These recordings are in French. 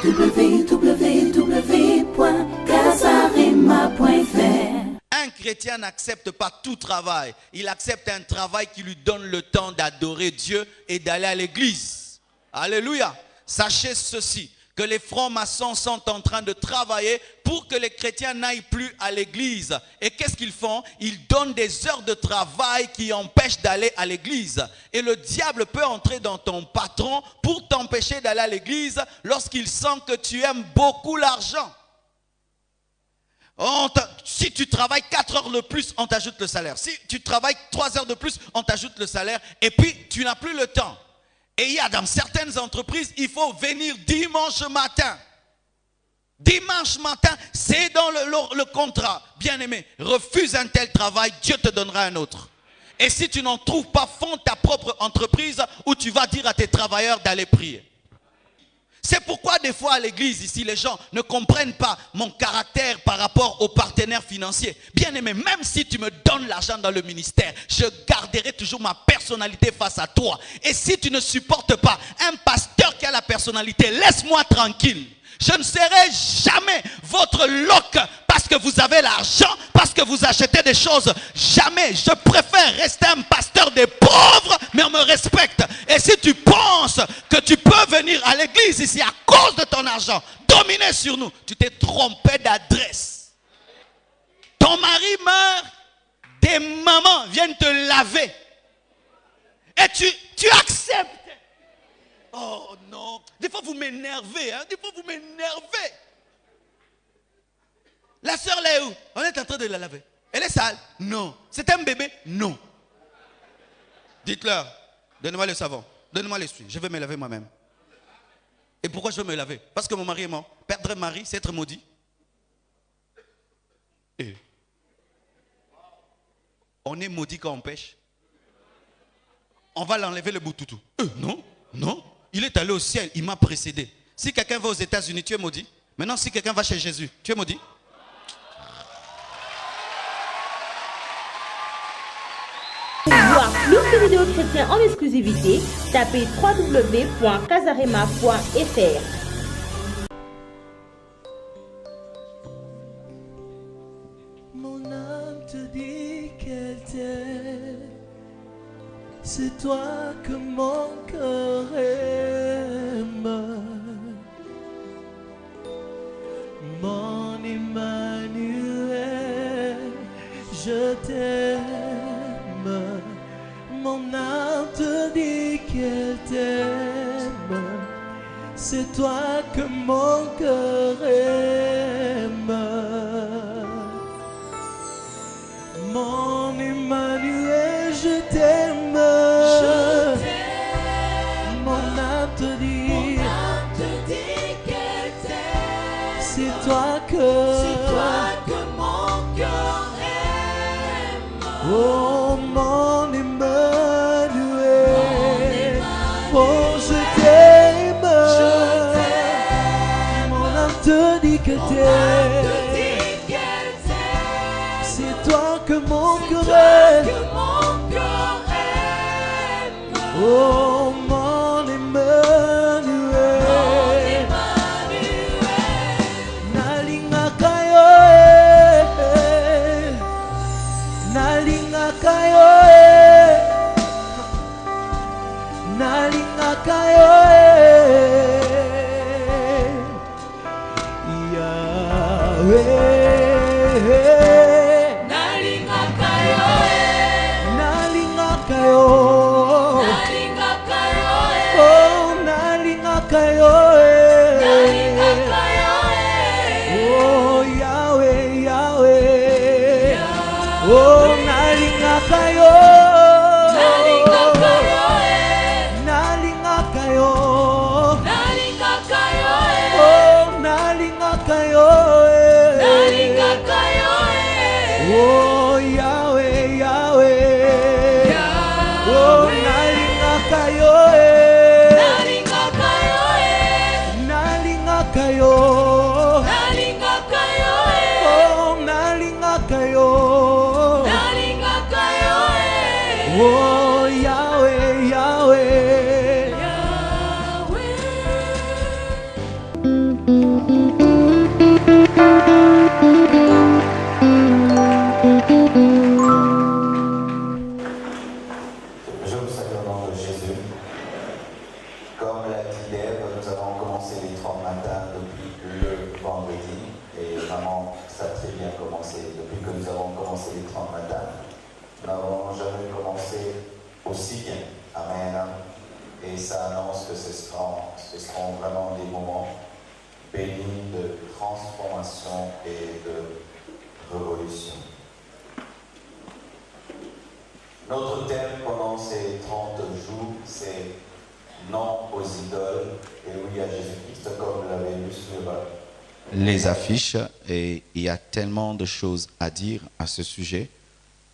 www.casarema.fr. Un chrétien n'accepte pas tout travail. Il accepte un travail qui lui donne le temps d'adorer Dieu et d'aller à l'église. Alléluia. Sachez ceci, que les francs-maçons sont en train de travailler pour que les chrétiens n'aillent plus à l'église. Et qu'est-ce qu'ils font? Ils donnent des heures de travail qui empêchent d'aller à l'église. Et le diable peut entrer dans ton patron pour t'empêcher d'aller à l'église lorsqu'il sent que tu aimes beaucoup l'argent. Si tu travailles 4 heures de plus, on t'ajoute le salaire. Si tu travailles 3 heures de plus, on t'ajoute le salaire. Et puis, tu n'as plus le temps. Et il y a dans certaines entreprises, il faut venir dimanche matin. Dimanche matin, c'est dans le contrat. Bien-aimé, refuse un tel travail, Dieu te donnera un autre. Et si tu n'en trouves pas, fonde ta propre entreprise où tu vas dire à tes travailleurs d'aller prier. C'est pourquoi des fois à l'église ici, les gens ne comprennent pas mon caractère par rapport aux partenaires financiers. Bien aimé, même si tu me donnes l'argent dans le ministère, je garderai toujours ma personnalité face à toi. Et si tu ne supportes pas un pasteur qui a la personnalité, laisse-moi tranquille. Je ne serai jamais votre loc parce que vous avez l'argent, parce que vous achetez des choses. Jamais. Je préfère rester un pasteur des pauvres, mais on me respecte. Et si tu penses que tu peux venir à l'église ici à cause de ton argent, dominer sur nous, tu t'es trompé d'adresse. Ton mari meurt, des mamans viennent te laver. Et tu acceptes. Oh non, des fois vous m'énervez, hein? Des fois vous m'énervez. La soeur là est où? On est en train de la laver. Elle est sale? Non. C'est un bébé? Non. Dites-leur, donnez-moi le savon, donnez-moi l'essuie, je vais me laver moi-même. Et pourquoi je veux me laver? Parce que mon mari est mort. Perdre un mari, c'est être maudit. Et on est maudit quand on pêche. On va l'enlever le boutoutou. Non, non. Il est allé au ciel, il m'a précédé. Si quelqu'un va aux États-Unis, tu es maudit. Maintenant, si quelqu'un va chez Jésus, tu es maudit. Pour voir plus de vidéos chrétiennes en exclusivité, tapez www.casarema.fr. Mon âme te dit qu'elle t'aime. C'est toi que mon cœur aime. Mon Emmanuel, je t'aime. Mon âme te dit qu'elle t'aime. C'est toi que mon cœur aime. Mon Emmanuel, je t'aime. Mon âme te dit qu'elle t'aime. C'est toi que mon cœur aime. Oh mon Emmanuel, oh je t'aime. Mon âme te dit que t'aimes. C'est toi que mon cœur aime. Oh mon Emmanuel, nalingaka yo, nalingaka yo, nalingaka yo, Yahweh. commencé les 30 matins depuis le vendredi. Et vraiment, ça a très bien commencé. Depuis que nous avons commencé les 30 matins, nous n'avons jamais commencé aussi bien. Amen. Et ça annonce que ce seront vraiment des moments bénis de transformation et de révolution. Notre thème pendant ces 30 jours, c'est non aux idoles et oui à Jésus-Christ, comme vous l'avez lu sur les affiches, et il y a tellement de choses à dire à ce sujet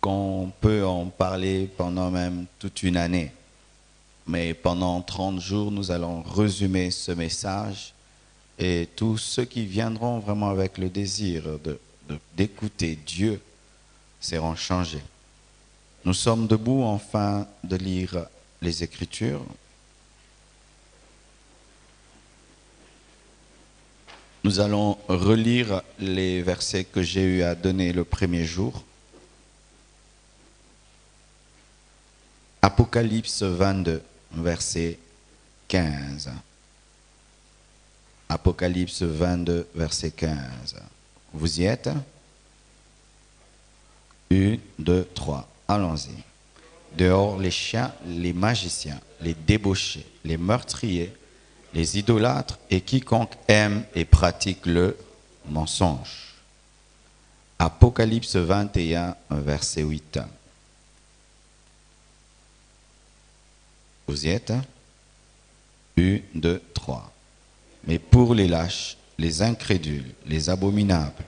qu'on peut en parler pendant même toute une année. Mais pendant 30 jours, nous allons résumer ce message et tous ceux qui viendront vraiment avec le désir d'écouter Dieu seront changés. Nous sommes debout enfin de lire les Écritures. Nous allons relire les versets que j'ai eu à donner le premier jour. Apocalypse 22, verset 15. Apocalypse 22, verset 15. Vous y êtes? 1, 2, 3. Allons-y. Dehors les chiens, les magiciens, les débauchés, les meurtriers, les idolâtres et quiconque aime et pratique le mensonge. Apocalypse 21, verset 8. Vous y êtes? 1, 2, 3. Mais pour les lâches, les incrédules, les abominables,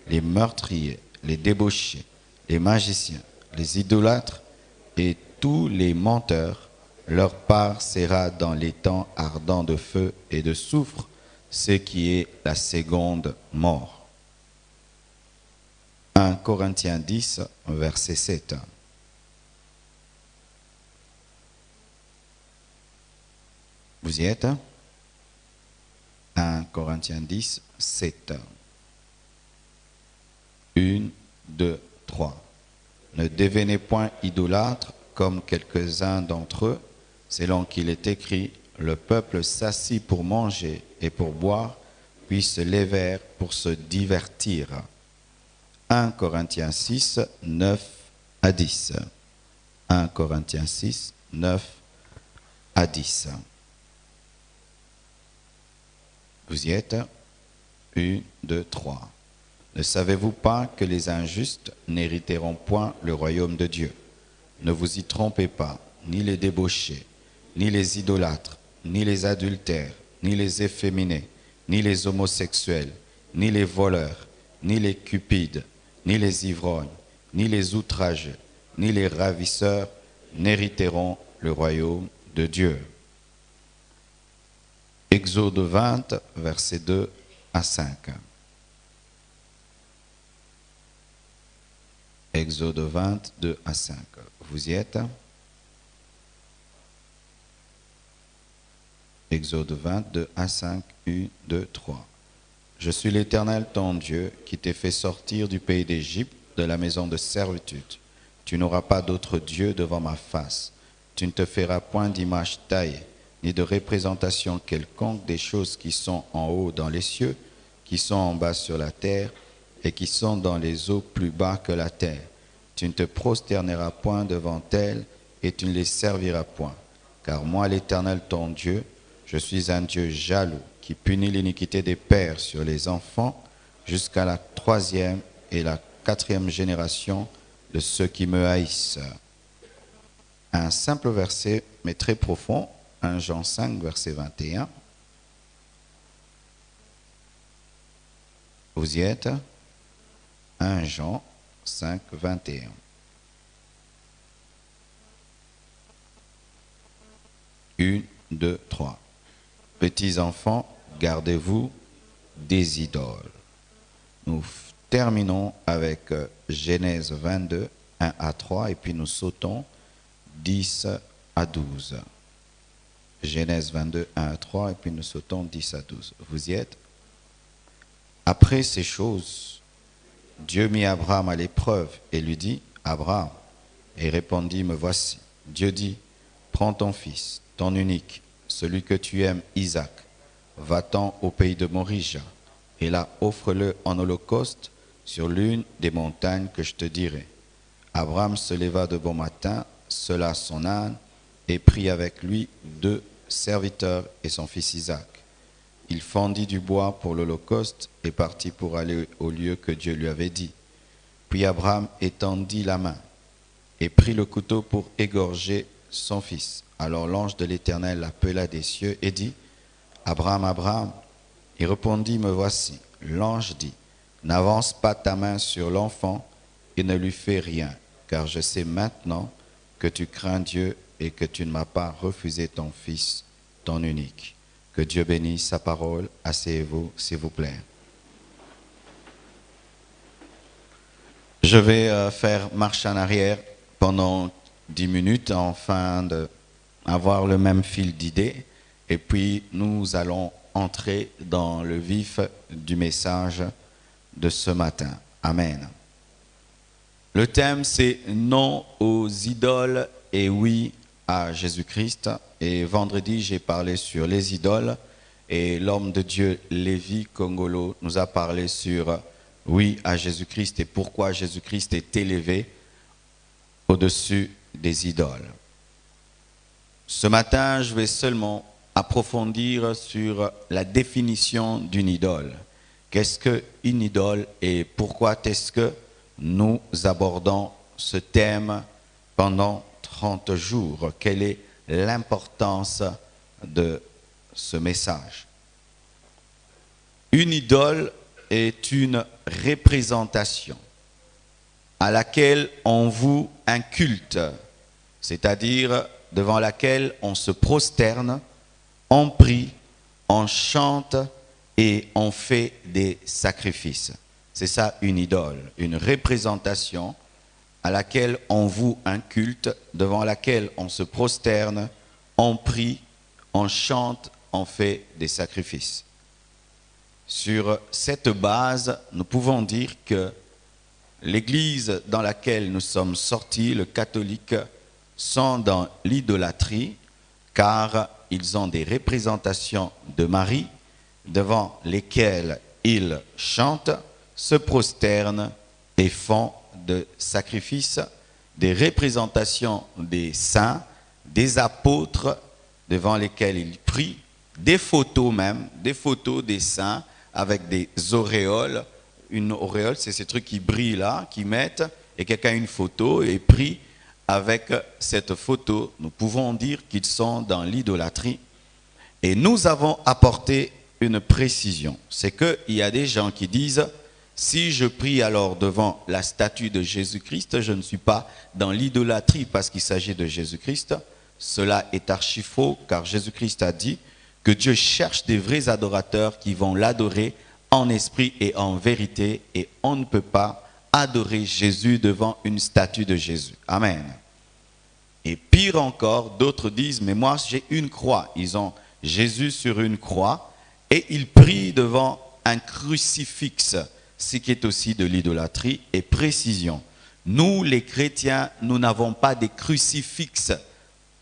les meurtriers, les débauchés, les magiciens, les idolâtres et tous les menteurs, leur part sera dans les temps ardents de feu et de soufre, ce qui est la seconde mort. 1 Corinthiens 10, verset 7. Vous y êtes? 1 Corinthiens 10, 7. 1, 2, 3. Ne devenez point idolâtres comme quelques-uns d'entre eux, selon qu'il est écrit, le peuple s'assit pour manger et pour boire, puis se lèvèrent pour se divertir. 1 Corinthiens 6, 9 à 10. 1 Corinthiens 6, 9 à 10. Vous y êtes? 1, 2, 3. Ne savez-vous pas que les injustes n'hériteront point le royaume de Dieu? Ne vous y trompez pas, ni les débauchés, ni les idolâtres, ni les adultères, ni les efféminés, ni les homosexuels, ni les voleurs, ni les cupides, ni les ivrognes, ni les outrageux, ni les ravisseurs n'hériteront le royaume de Dieu. Exode 20, versets 2 à 5. Exode 20, 2 à 5. Vous y êtes? Exode 20, 2 à 5, 1, 2, 3. Je suis l'Éternel ton Dieu qui t'ai fait sortir du pays d'Égypte, de la maison de servitude. Tu n'auras pas d'autre Dieu devant ma face. Tu ne te feras point d'image taillée, ni de représentation quelconque des choses qui sont en haut dans les cieux, qui sont en bas sur la terre, et qui sont dans les eaux plus bas que la terre. Tu ne te prosterneras point devant elles, et tu ne les serviras point. Car moi, l'Éternel ton Dieu, je suis un Dieu jaloux, qui punit l'iniquité des pères sur les enfants, jusqu'à la 3e et la 4e génération de ceux qui me haïssent. Un simple verset, mais très profond, 1 Jean 5, verset 21. Vous y êtes? 1 Jean 5, 21. Une, deux, trois. Petits enfants, gardez-vous des idoles. Nous terminons avec Genèse 22, 1 à 3, et puis nous sautons 10 à 12. Genèse 22, 1 à 3, et puis nous sautons 10 à 12. Vous y êtes? Après ces choses, Dieu mit Abraham à l'épreuve et lui dit, Abraham, et répondit, me voici. Dieu dit, prends ton fils, ton unique, celui que tu aimes, Isaac, va-t'en au pays de Morija, et là offre-le en holocauste sur l'une des montagnes que je te dirai. Abraham se leva de bon matin, sella son âne, et prit avec lui 2 serviteurs et son fils Isaac. Il fendit du bois pour l'holocauste et partit pour aller au lieu que Dieu lui avait dit. Puis Abraham étendit la main et prit le couteau pour égorger son fils. Alors l'ange de l'Éternel l'appela des cieux et dit, « Abraham, Abraham !» Il répondit, « Me voici. » L'ange dit, « N'avance pas ta main sur l'enfant et ne lui fais rien, car je sais maintenant que tu crains Dieu et que tu ne m'as pas refusé ton fils, ton unique. » Que Dieu bénisse sa parole. Asseyez-vous, s'il vous plaît. Je vais faire marche en arrière pendant 10 minutes afin d'avoir le même fil d'idées. Et puis nous allons entrer dans le vif du message de ce matin. Amen. Le thème, c'est non aux idoles et oui à Jésus-Christ. Et vendredi, j'ai parlé sur les idoles. Et l'homme de Dieu, Lévi Kongolo, nous a parlé sur oui à Jésus-Christ et pourquoi Jésus-Christ est élevé au-dessus des idoles. Ce matin, je vais seulement approfondir sur la définition d'une idole. Qu'est-ce qu'une idole et pourquoi est-ce que nous abordons ce thème pendant 30 jours? Quelle est l'importance de ce message? Une idole est une représentation à laquelle on voue un culte, c'est-à-dire devant laquelle on se prosterne, on prie, on chante et on fait des sacrifices. C'est ça une idole, une représentation à laquelle on voue un culte, devant laquelle on se prosterne, on prie, on chante, on fait des sacrifices. Sur cette base, nous pouvons dire que l'Église dans laquelle nous sommes sortis, le catholique, sont dans l'idolâtrie, car ils ont des représentations de Marie, devant lesquelles ils chantent, se prosternent et font de sacrifices, des représentations des saints, des apôtres devant lesquels ils prient, des photos même, des photos des saints avec des auréoles. Une auréole, c'est ces trucs qui brillent là, qui mettent, et quelqu'un a une photo et prie avec cette photo. Nous pouvons dire qu'ils sont dans l'idolâtrie. Et nous avons apporté une précision. C'est qu'il y a des gens qui disent, si je prie alors devant la statue de Jésus-Christ, je ne suis pas dans l'idolâtrie parce qu'il s'agit de Jésus-Christ. Cela est archi faux, car Jésus-Christ a dit que Dieu cherche des vrais adorateurs qui vont l'adorer en esprit et en vérité, et on ne peut pas adorer Jésus devant une statue de Jésus. Amen. Et pire encore, d'autres disent, mais moi j'ai une croix. Ils ont Jésus sur une croix et ils prient devant un crucifix, ce qui est aussi de l'idolâtrie. Et précision, nous les chrétiens, nous n'avons pas des crucifixes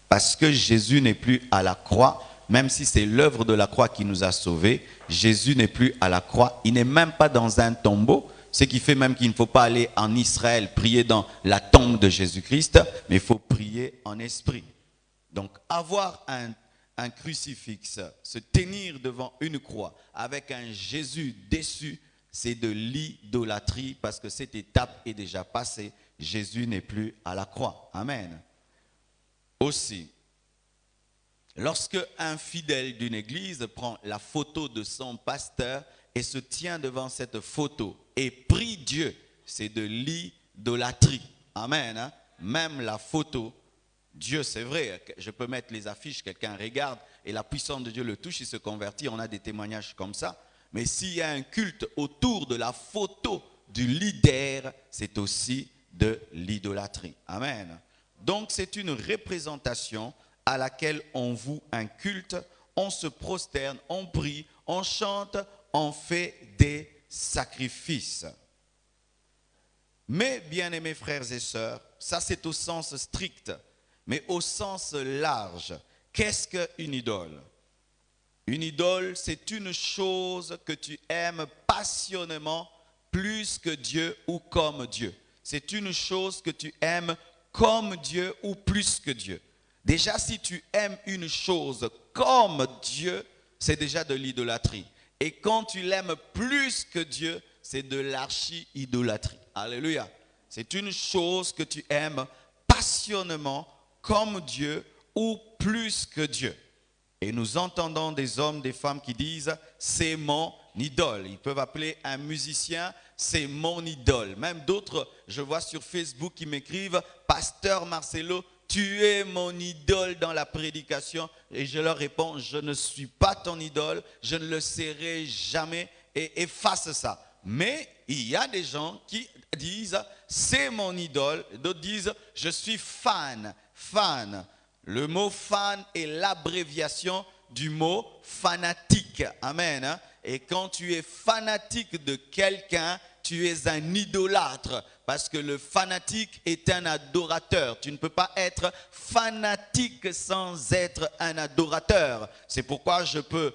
parce que Jésus n'est plus à la croix. Même si c'est l'œuvre de la croix qui nous a sauvés, Jésus n'est plus à la croix. Il n'est même pas dans un tombeau, ce qui fait même qu'il ne faut pas aller en Israël prier dans la tombe de Jésus-Christ, mais il faut prier en esprit. Donc avoir un crucifix, se tenir devant une croix avec un Jésus déçu, c'est de l'idolâtrie parce que cette étape est déjà passée. Jésus n'est plus à la croix. Amen. Aussi, lorsque un fidèle d'une église prend la photo de son pasteur et se tient devant cette photo et prie Dieu, c'est de l'idolâtrie. Amen. Hein? Même la photo, Dieu, c'est vrai, je peux mettre les affiches, quelqu'un regarde et la puissance de Dieu le touche, il se convertit, on a des témoignages comme ça. Mais s'il y a un culte autour de la photo du leader, c'est aussi de l'idolâtrie. Amen. Donc c'est une représentation à laquelle on voue un culte, on se prosterne, on prie, on chante, on fait des sacrifices. Mais, bien-aimés frères et sœurs, ça c'est au sens strict, mais au sens large, qu'est-ce qu'une idole? Une idole, c'est une chose que tu aimes passionnément plus que Dieu ou comme Dieu. C'est une chose que tu aimes comme Dieu ou plus que Dieu. Déjà, si tu aimes une chose comme Dieu, c'est déjà de l'idolâtrie. Et quand tu l'aimes plus que Dieu, c'est de l'archi-idolâtrie. Alléluia. C'est une chose que tu aimes passionnément comme Dieu ou plus que Dieu. Et nous entendons des hommes, des femmes qui disent « c'est mon idole ». Ils peuvent appeler un musicien « c'est mon idole ». Même d'autres, je vois sur Facebook, qui m'écrivent « Pasteur Marcelo, tu es mon idole dans la prédication ». Et je leur réponds « je ne suis pas ton idole, je ne le serai jamais et efface ça ». Mais il y a des gens qui disent « c'est mon idole ». D'autres disent « je suis fan, fan ». Le mot fan est l'abréviation du mot fanatique. Amen. Et quand tu es fanatique de quelqu'un, tu es un idolâtre. Parce que le fanatique est un adorateur. Tu ne peux pas être fanatique sans être un adorateur. C'est pourquoi je peux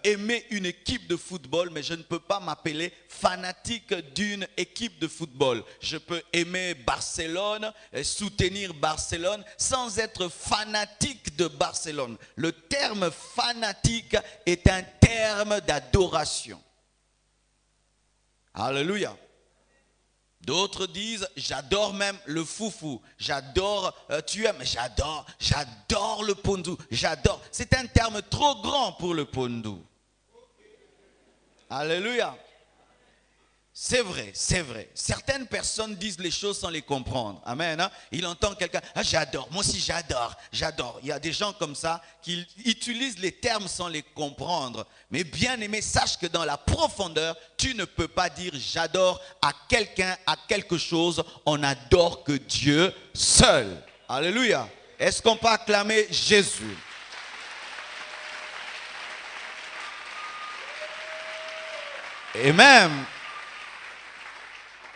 aimer une équipe de football, mais je ne peux pas m'appeler fanatique d'une équipe de football. Je peux aimer Barcelone, soutenir Barcelone, sans être fanatique de Barcelone. Le terme fanatique est un terme d'adoration. Alléluia. D'autres disent, j'adore même le foufou, j'adore, tu aimes, j'adore le pondou, j'adore. C'est un terme trop grand pour le pondou. Alléluia. C'est vrai, c'est vrai. Certaines personnes disent les choses sans les comprendre. Amen. Hein? Il entend quelqu'un, ah, j'adore, moi aussi j'adore, j'adore. Il y a des gens comme ça qui utilisent les termes sans les comprendre. Mais bien aimé, sache que dans la profondeur, tu ne peux pas dire j'adore à quelqu'un, à quelque chose. On n'adore que Dieu seul. Alléluia. Est-ce qu'on peut acclamer Jésus? Et même,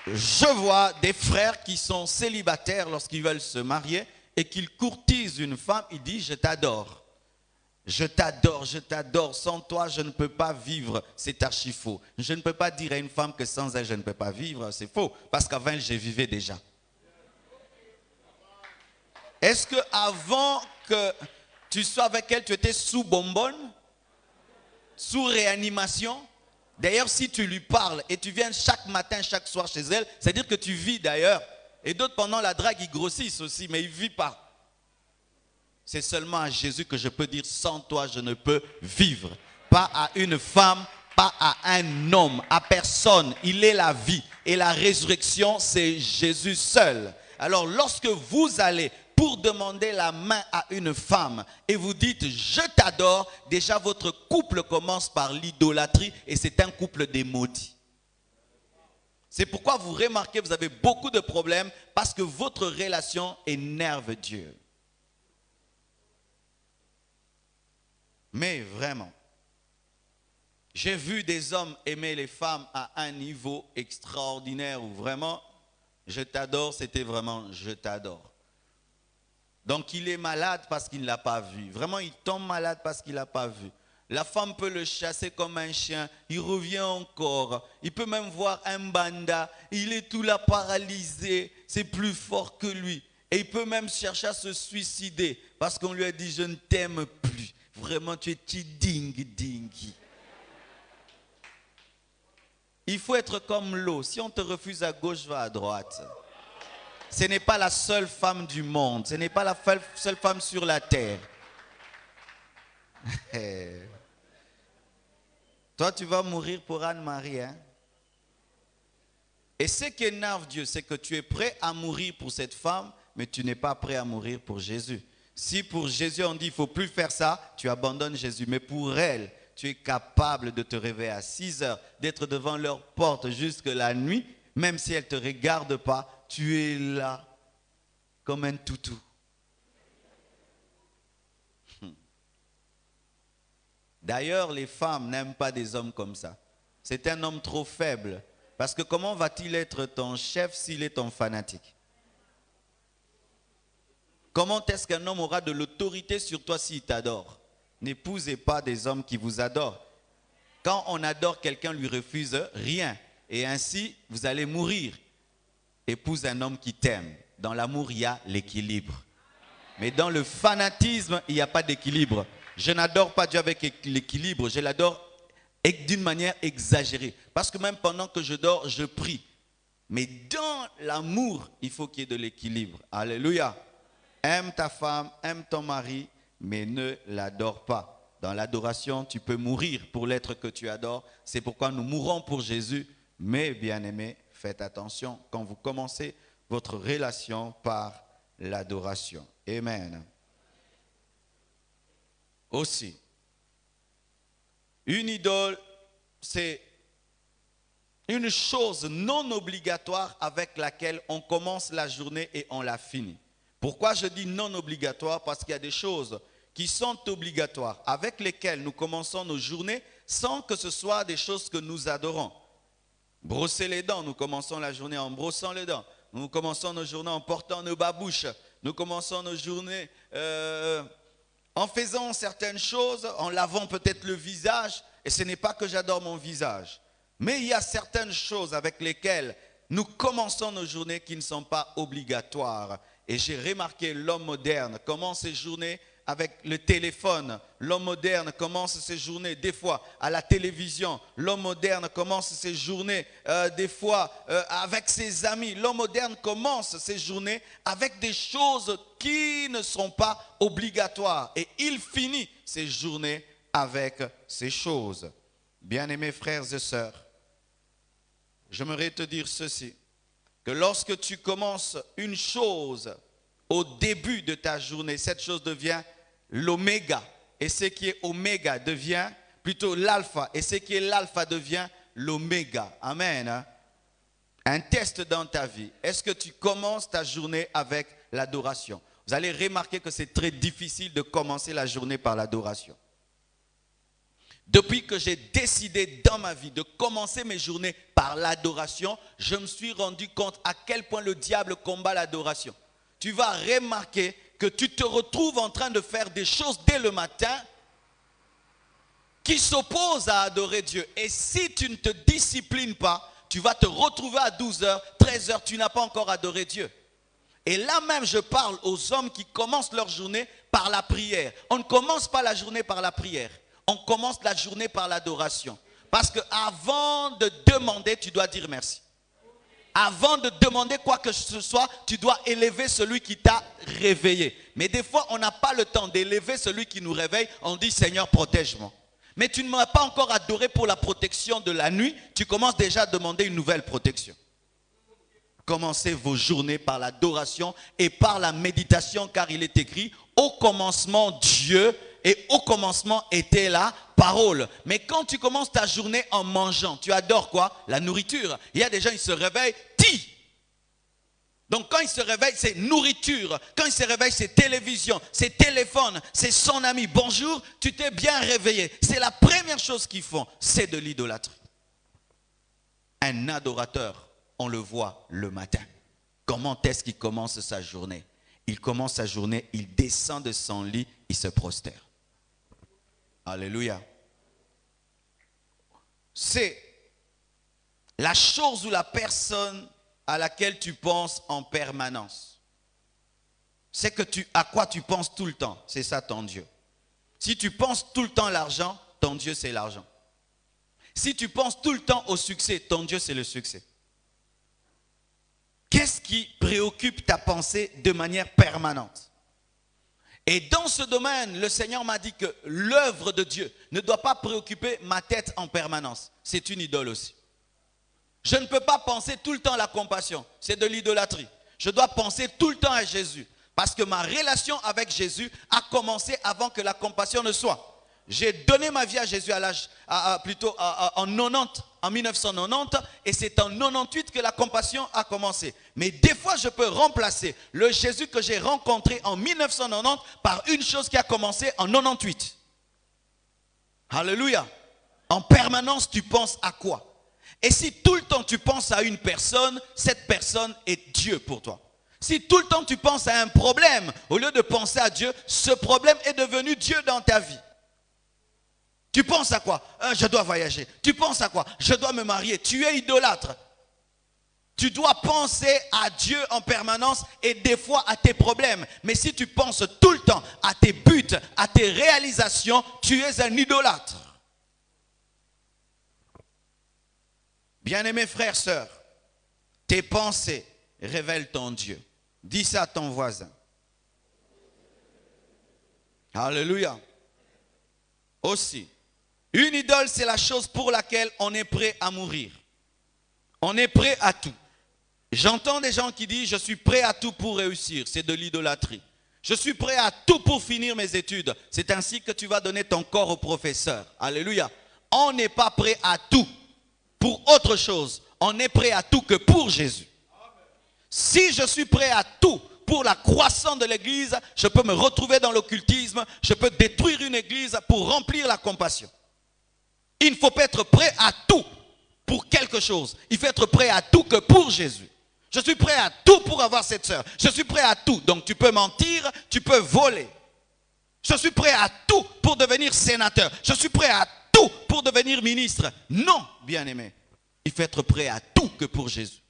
je vois des frères qui sont célibataires lorsqu'ils veulent se marier et qu'ils courtisent une femme. Ils disent, je t'adore. Je t'adore, je t'adore. Sans toi, je ne peux pas vivre. C'est archi faux. Je ne peux pas dire à une femme que sans elle, je ne peux pas vivre. C'est faux. Parce qu'avant elle, je vivais déjà. Est-ce qu'avant que tu sois avec elle, tu étais sous bonbonne? Sous réanimation? D'ailleurs, si tu lui parles et tu viens chaque matin, chaque soir chez elle, c'est-à-dire que tu vis d'ailleurs. Et d'autres, pendant la drague, ils grossissent aussi, mais ils ne vivent pas. C'est seulement à Jésus que je peux dire, sans toi, je ne peux vivre. Pas à une femme, pas à un homme, à personne. Il est la vie. Et la résurrection, c'est Jésus seul. Alors, lorsque vous allez pour demander la main à une femme et vous dites « je t'adore », déjà votre couple commence par l'idolâtrie et c'est un couple des maudits. C'est pourquoi vous remarquez que vous avez beaucoup de problèmes parce que votre relation énerve Dieu. Mais vraiment, j'ai vu des hommes aimer les femmes à un niveau extraordinaire où vraiment « je t'adore », c'était vraiment « je t'adore ». Donc il est malade parce qu'il ne l'a pas vu. Vraiment, il tombe malade parce qu'il ne l'a pas vu. La femme peut le chasser comme un chien. Il revient encore. Il peut même voir un banda. Il est tout là paralysé. C'est plus fort que lui. Et il peut même chercher à se suicider parce qu'on lui a dit « je ne t'aime plus ». Vraiment, tu es ding-dingi. Il faut être comme l'eau. Si on te refuse à gauche, va à droite. Ce n'est pas la seule femme du monde. Ce n'est pas la seule femme sur la terre. Toi, tu vas mourir pour Anne-Marie. Hein? Et ce qui énerve Dieu, c'est que tu es prêt à mourir pour cette femme, mais tu n'es pas prêt à mourir pour Jésus. Si pour Jésus, on dit, il ne faut plus faire ça, tu abandonnes Jésus. Mais pour elle, tu es capable de te réveiller à 6 heures, d'être devant leur porte jusque la nuit, même si elle ne te regarde pas. Tu es là comme un toutou. D'ailleurs, les femmes n'aiment pas des hommes comme ça. C'est un homme trop faible. Parce que comment va-t-il être ton chef s'il est ton fanatique? Comment est-ce qu'un homme aura de l'autorité sur toi s'il t'adore? N'épousez pas des hommes qui vous adorent. Quand on adore quelqu'un, lui refuse rien. Et ainsi, vous allez mourir. Épouse un homme qui t'aime. Dans l'amour, il y a l'équilibre. Mais dans le fanatisme, il n'y a pas d'équilibre. Je n'adore pas Dieu avec l'équilibre. Je l'adore d'une manière exagérée. Parce que même pendant que je dors, je prie. Mais dans l'amour, il faut qu'il y ait de l'équilibre. Alléluia. Aime ta femme, aime ton mari, mais ne l'adore pas. Dans l'adoration, tu peux mourir pour l'être que tu adores. C'est pourquoi nous mourrons pour Jésus. Mais bien-aimés, faites attention quand vous commencez votre relation par l'adoration. Amen. Aussi, une idole, c'est une chose non obligatoire avec laquelle on commence la journée et on la finit. Pourquoi je dis non obligatoire? Parce qu'il y a des choses qui sont obligatoires, avec lesquelles nous commençons nos journées sans que ce soit des choses que nous adorons. Brosser les dents, nous commençons la journée en brossant les dents. Nous commençons nos journées en portant nos babouches. Nous commençons nos journées en faisant certaines choses, en lavant peut-être le visage. Et ce n'est pas que j'adore mon visage. Mais il y a certaines choses avec lesquelles nous commençons nos journées qui ne sont pas obligatoires. Et j'ai remarqué l'homme moderne commence ses journées avec le téléphone. L'homme moderne commence ses journées des fois à la télévision. L'homme moderne commence ses journées des fois avec ses amis. L'homme moderne commence ses journées avec des choses qui ne sont pas obligatoires. Et il finit ses journées avec ces choses. Bien-aimés frères et sœurs, j'aimerais te dire ceci, que lorsque tu commences une chose au début de ta journée, cette chose devient l'oméga. Et ce qui est oméga devient plutôt l'alpha. Et ce qui est l'alpha devient l'oméga. Amen. Un test dans ta vie. Est-ce que tu commences ta journée avec l'adoration? Vous allez remarquer que c'est très difficile de commencer la journée par l'adoration. Depuis que j'ai décidé dans ma vie de commencer mes journées par l'adoration, je me suis rendu compte à quel point le diable combat l'adoration. Tu vas remarquer que tu te retrouves en train de faire des choses dès le matin qui s'opposent à adorer Dieu. Et si tu ne te disciplines pas, tu vas te retrouver à 12h, 13h, tu n'as pas encore adoré Dieu. Et là même, je parle aux hommes qui commencent leur journée par la prière. On ne commence pas la journée par la prière. On commence la journée par l'adoration. Parce qu'avant de demander, tu dois dire merci. Avant de demander quoi que ce soit, tu dois élever celui qui t'a réveillé. Mais des fois, on n'a pas le temps d'élever celui qui nous réveille. On dit, Seigneur, protège-moi. Mais tu ne m'as pas encore adoré pour la protection de la nuit. Tu commences déjà à demander une nouvelle protection. Commencez vos journées par l'adoration et par la méditation, car il est écrit, au commencement Dieu, et au commencement était la parole. Mais quand tu commences ta journée en mangeant, tu adores quoi? La nourriture. Il y a des gens, ils se réveillent, Donc quand ils se réveillent, c'est nourriture. Quand ils se réveillent, c'est télévision, c'est téléphone, c'est son ami. Bonjour, tu t'es bien réveillé. C'est la première chose qu'ils font, c'est de l'idolâtrie. Un adorateur, on le voit le matin. Comment est-ce qu'il commence sa journée? Il commence sa journée, il descend de son lit, il se prosterne. Alléluia. C'est la chose ou la personne à laquelle tu penses en permanence. C'est que à quoi tu penses tout le temps. C'est ça ton Dieu. Si tu penses tout le temps à l'argent, ton Dieu c'est l'argent. Si tu penses tout le temps au succès, ton Dieu c'est le succès. Qu'est-ce qui préoccupe ta pensée de manière permanente? Et dans ce domaine, le Seigneur m'a dit que l'œuvre de Dieu ne doit pas préoccuper ma tête en permanence. C'est une idole aussi. Je ne peux pas penser tout le temps à la compassion. C'est de l'idolâtrie. Je dois penser tout le temps à Jésus. Parce que ma relation avec Jésus a commencé avant que la compassion ne soit. J'ai donné ma vie à Jésus à l'âge, en 1990, et c'est en 98 que la compassion a commencé. Mais des fois, je peux remplacer le Jésus que j'ai rencontré en 1990 par une chose qui a commencé en 98. Alléluia. En permanence, tu penses à quoi? Et si tout le temps tu penses à une personne, cette personne est Dieu pour toi. Si tout le temps tu penses à un problème, au lieu de penser à Dieu, ce problème est devenu Dieu dans ta vie. Tu penses à quoi? Je dois voyager. Tu penses à quoi? Je dois me marier. Tu es idolâtre. Tu dois penser à Dieu en permanence et des fois à tes problèmes. Mais si tu penses tout le temps à tes buts, à tes réalisations, tu es un idolâtre. Bien-aimés frères, sœurs, tes pensées révèlent ton Dieu. Dis ça à ton voisin. Alléluia. Aussi, une idole, c'est la chose pour laquelle on est prêt à mourir. On est prêt à tout. J'entends des gens qui disent, je suis prêt à tout pour réussir. C'est de l'idolâtrie. Je suis prêt à tout pour finir mes études. C'est ainsi que tu vas donner ton corps au professeur. Alléluia. On n'est pas prêt à tout pour autre chose. On est prêt à tout que pour Jésus. Si je suis prêt à tout pour la croissance de l'église, je peux me retrouver dans l'occultisme, je peux détruire une église pour remplir la compassion. Il ne faut pas être prêt à tout pour quelque chose. Il faut être prêt à tout que pour Jésus. Je suis prêt à tout pour avoir cette sœur. Je suis prêt à tout. Donc tu peux mentir, tu peux voler. Je suis prêt à tout pour devenir sénateur. Je suis prêt à tout pour devenir ministre. Non, bien-aimé. Il faut être prêt à tout que pour Jésus.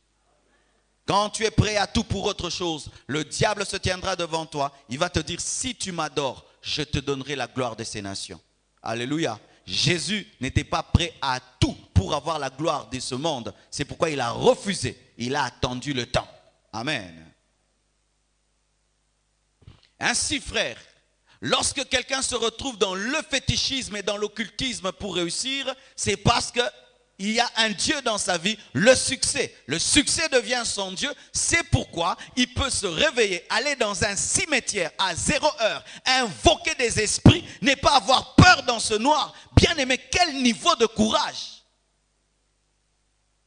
Quand tu es prêt à tout pour autre chose, le diable se tiendra devant toi. Il va te dire, si tu m'adores, je te donnerai la gloire de ces nations. Alléluia. Jésus n'était pas prêt à tout pour avoir la gloire de ce monde. C'est pourquoi il a refusé. Il a attendu le temps. Amen. Ainsi, frère, lorsque quelqu'un se retrouve dans le fétichisme et dans l'occultisme pour réussir, c'est parce que il y a un Dieu dans sa vie, le succès. Le succès devient son Dieu. C'est pourquoi il peut se réveiller, aller dans un cimetière à 0 heure, invoquer des esprits, ne pas avoir peur dans ce noir. Bien aimé, quel niveau de courage!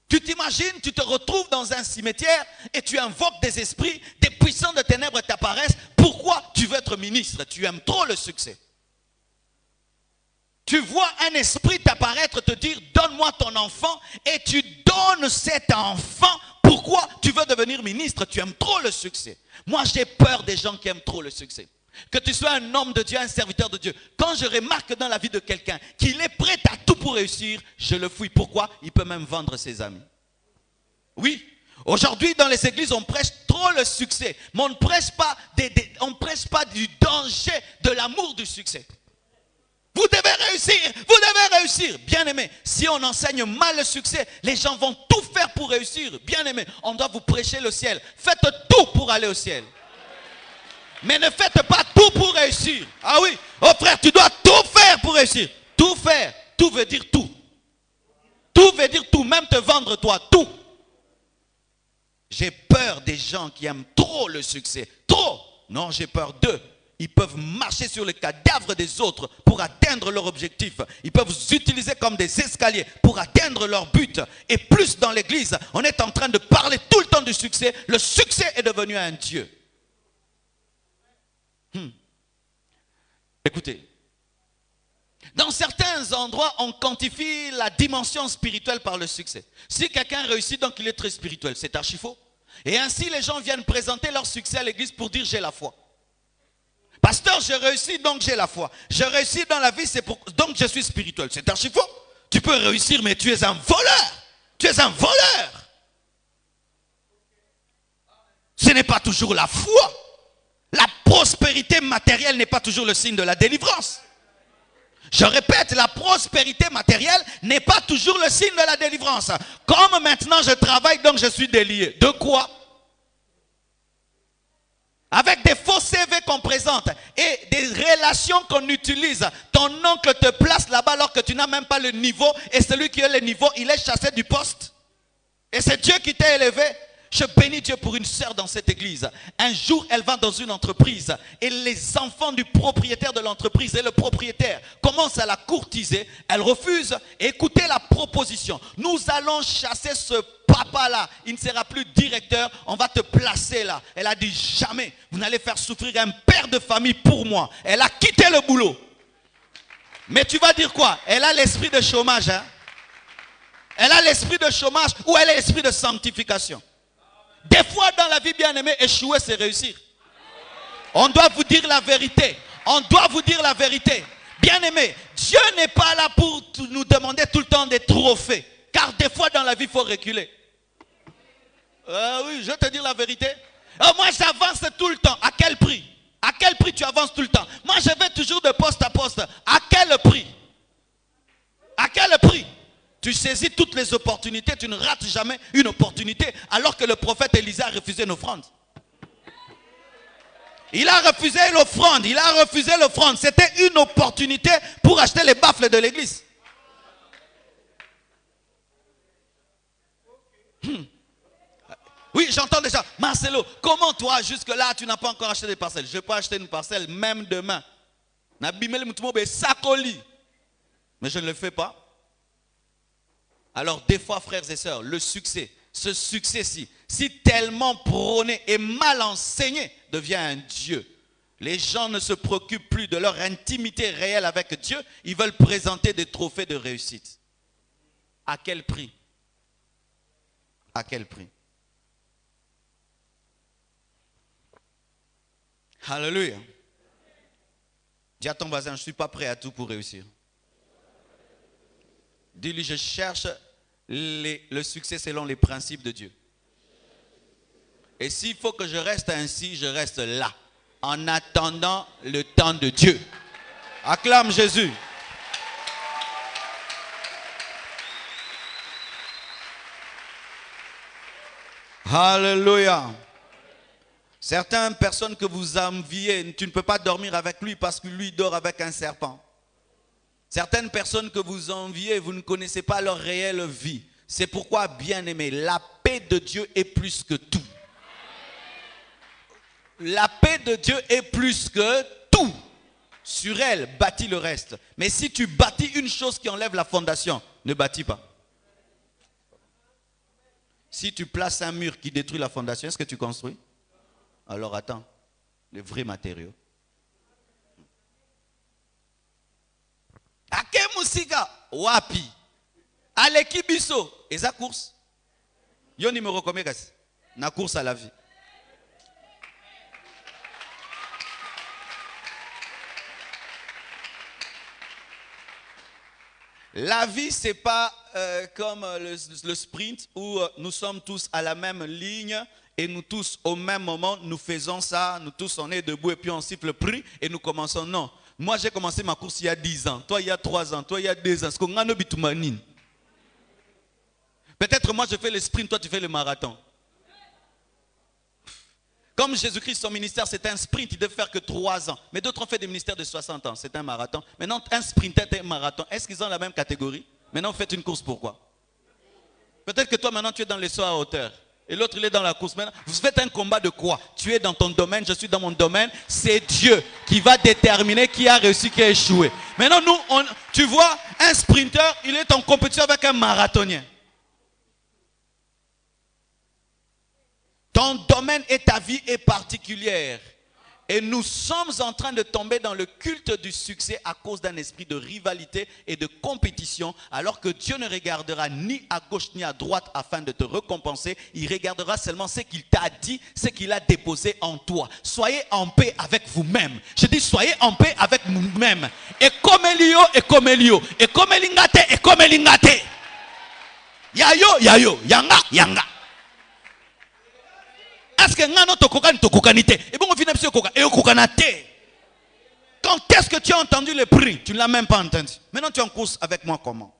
Tu t'imagines, tu te retrouves dans un cimetière et tu invoques des esprits, des puissants de ténèbres t'apparaissent. Pourquoi tu veux être ministre? Tu aimes trop le succès. Tu vois un esprit t'apparaître, te dire, donne-moi ton enfant, et tu donnes cet enfant. Pourquoi tu veux devenir ministre? Tu aimes trop le succès. Moi, j'ai peur des gens qui aiment trop le succès. Que tu sois un homme de Dieu, un serviteur de Dieu. Quand je remarque dans la vie de quelqu'un qu'il est prêt à tout pour réussir, je le fouille. Pourquoi? Il peut même vendre ses amis. Oui. Aujourd'hui, dans les églises, on prêche trop le succès. Mais on ne prêche pas, on prêche pas du danger de l'amour du succès. Vous devez réussir, vous devez réussir. Bien aimé, si on enseigne mal le succès, les gens vont tout faire pour réussir. Bien aimé, on doit vous prêcher le ciel. Faites tout pour aller au ciel. Mais ne faites pas tout pour réussir. Ah oui, oh frère, tu dois tout faire pour réussir. Tout faire, tout veut dire tout. Tout veut dire tout, même te vendre toi, tout. J'ai peur des gens qui aiment trop le succès. Trop. Non, j'ai peur d'eux. Ils peuvent marcher sur le cadavre des autres pour atteindre leur objectif. Ils peuvent vous utiliser comme des escaliers pour atteindre leur but. Et plus dans l'église, on est en train de parler tout le temps du succès. Le succès est devenu un Dieu. Écoutez, dans certains endroits, on quantifie la dimension spirituelle par le succès. Si quelqu'un réussit, donc il est très spirituel. C'est archi faux. Et ainsi, les gens viennent présenter leur succès à l'église pour dire j'ai la foi. Pasteur, je réussis, donc j'ai la foi. Je réussis dans la vie, donc je suis spirituel. C'est archi faux. Tu peux réussir, mais tu es un voleur. Tu es un voleur. Ce n'est pas toujours la foi. La prospérité matérielle n'est pas toujours le signe de la délivrance. Je répète, la prospérité matérielle n'est pas toujours le signe de la délivrance. Comme maintenant je travaille, donc je suis délié. De quoi? Avec des faux CV qu'on présente et des relations qu'on utilise. Ton oncle te place là-bas alors que tu n'as même pas le niveau. Et celui qui a le niveau, il est chassé du poste. Et c'est Dieu qui t'a élevé. Je bénis Dieu pour une sœur dans cette église. Un jour, elle va dans une entreprise et les enfants du propriétaire de l'entreprise et le propriétaire commencent à la courtiser. Elle refuse. Écoutez la proposition. Nous allons chasser ce papa-là. Il ne sera plus directeur. On va te placer là. Elle a dit jamais. Vous n'allez faire souffrir un père de famille pour moi. Elle a quitté le boulot. Mais tu vas dire quoi? Elle a l'esprit de chômage. Hein? Elle a l'esprit de chômage ou elle a l'esprit de sanctification. Des fois dans la vie, bien aimée, échouer c'est réussir. On doit vous dire la vérité. On doit vous dire la vérité. Bien-aimé, Dieu n'est pas là pour nous demander tout le temps des trophées. Car des fois dans la vie, il faut reculer. Oui, je vais te dire la vérité. Moi, j'avance tout le temps. À quel prix? À quel prix tu avances tout le temps? Moi, je vais toujours de poste à poste. À quel prix? À quel prix? Tu saisis toutes les opportunités, tu ne rates jamais une opportunité, alors que le prophète Élisée a refusé une offrande. Il a refusé l'offrande, il a refusé l'offrande. C'était une opportunité pour acheter les baffles de l'église. Oui, j'entends déjà. Marcelo, comment toi, jusque-là, tu n'as pas encore acheté des parcelles? Je peux acheter une parcelle même demain. Mais je ne le fais pas. Alors, des fois, frères et sœurs, le succès, ce succès-ci, si tellement prôné et mal enseigné, devient un Dieu. Les gens ne se préoccupent plus de leur intimité réelle avec Dieu. Ils veulent présenter des trophées de réussite. À quel prix? À quel prix? Alléluia. Dis à ton voisin, je ne suis pas prêt à tout pour réussir. Dis-lui, je cherche le succès selon les principes de Dieu. Et s'il faut que je reste ainsi, je reste là, en attendant le temps de Dieu. Acclame Jésus. Alléluia. Certaines personnes que vous enviez, tu ne peux pas dormir avec lui parce que lui dort avec un serpent. Certaines personnes que vous enviez, vous ne connaissez pas leur réelle vie. C'est pourquoi, bien-aimé, la paix de Dieu est plus que tout. La paix de Dieu est plus que tout. Sur elle, bâtis le reste. Mais si tu bâtis une chose qui enlève la fondation, ne bâtis pas. Si tu places un mur qui détruit la fondation, est-ce que tu construis? Alors attends, les vrais matériaux. Ake musika wapi? Aleki biso, eza course. Yo numéro combien kasi? Na course à la vie. La vie, ce n'est pas comme le sprint où nous sommes tous à la même ligne et nous tous au même moment, nous faisons ça, nous tous on est debout et puis on siffle le prix et nous commençons. Non, moi j'ai commencé ma course il y a 10 ans, toi il y a 3 ans, toi il y a 2 ans. Peut-être moi je fais le sprint, toi tu fais le marathon. Comme Jésus-Christ, son ministère, c'est un sprint, il ne devait faire que 3 ans. Mais d'autres ont fait des ministères de 60 ans, c'est un marathon. Maintenant, un sprinter et un marathon, est-ce qu'ils ont la même catégorie? Maintenant, vous faites une course, pourquoi? Peut-être que toi, maintenant, tu es dans les sauts à hauteur. Et l'autre, il est dans la course. Maintenant, vous faites un combat de quoi? Tu es dans ton domaine, je suis dans mon domaine. C'est Dieu qui va déterminer qui a réussi, qui a échoué. Maintenant, nous, tu vois, un sprinter, il est en compétition avec un marathonien. Ton domaine et ta vie est particulière. Et nous sommes en train de tomber dans le culte du succès à cause d'un esprit de rivalité et de compétition, alors que Dieu ne regardera ni à gauche ni à droite afin de te récompenser. Il regardera seulement ce qu'il t'a dit, ce qu'il a déposé en toi. Soyez en paix avec vous-même. Je dis soyez en paix avec vous-même. Et comme Elio, et comme Elio. Et comme Elingate, et comme Elingate. Yayo, yayo, yanga, yanga. Est-ce que quand est-ce que tu as entendu le prix? Tu ne l'as même pas entendu. Maintenant tu es en course avec moi comment?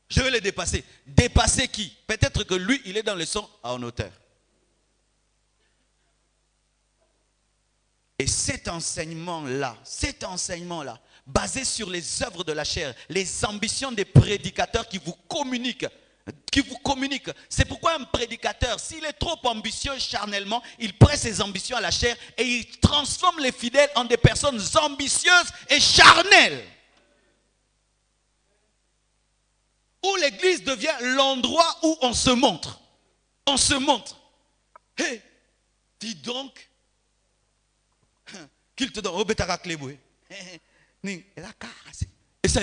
Je vais le dépasser. Dépasser qui? Peut-être que lui, il est dans le son en hauteur. Et cet enseignement-là, basé sur les œuvres de la chair, les ambitions des prédicateurs qui vous communiquent, c'est pourquoi un prédicateur, s'il est trop ambitieux charnellement, il prête ses ambitions à la chair et il transforme les fidèles en des personnes ambitieuses et charnelles. Où l'église devient l'endroit où on se montre. On se montre. Hé, dis donc, qu'il te donne au bétara cléboué. Et ça,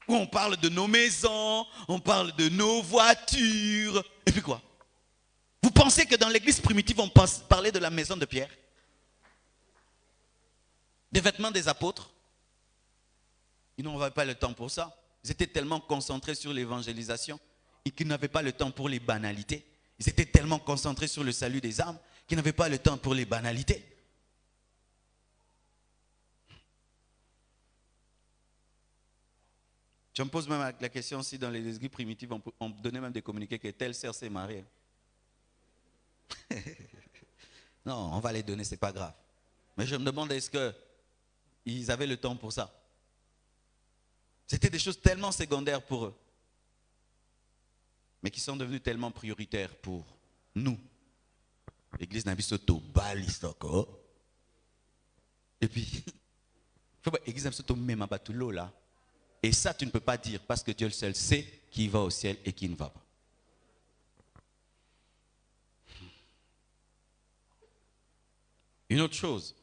où on parle de nos maisons, on parle de nos voitures. Et puis quoi? Vous pensez pensez que dans l'église primitive, on parlait de la maison de Pierre? Des vêtements des apôtres? Ils n'avaient pas le temps pour ça. Ils étaient tellement concentrés sur l'évangélisation et qu'ils n'avaient pas le temps pour les banalités. Ils étaient tellement concentrés sur le salut des âmes qu'ils n'avaient pas le temps pour les banalités. Je me pose même la question si dans les églises primitives, on donnait même des communiqués que telle sœur s'est mariée. Non, on va les donner, c'est pas grave. Mais je me demande, est-ce qu'ils avaient le temps pour ça? C'était des choses tellement secondaires pour eux, mais qui sont devenues tellement prioritaires pour nous. L'église n'a vu ce tobal encore. Et puis, l'église n'a vu ce même batoulo là. Et ça, tu ne peux pas dire parce que Dieu seul sait qui va au ciel et qui ne va pas. Une autre chose.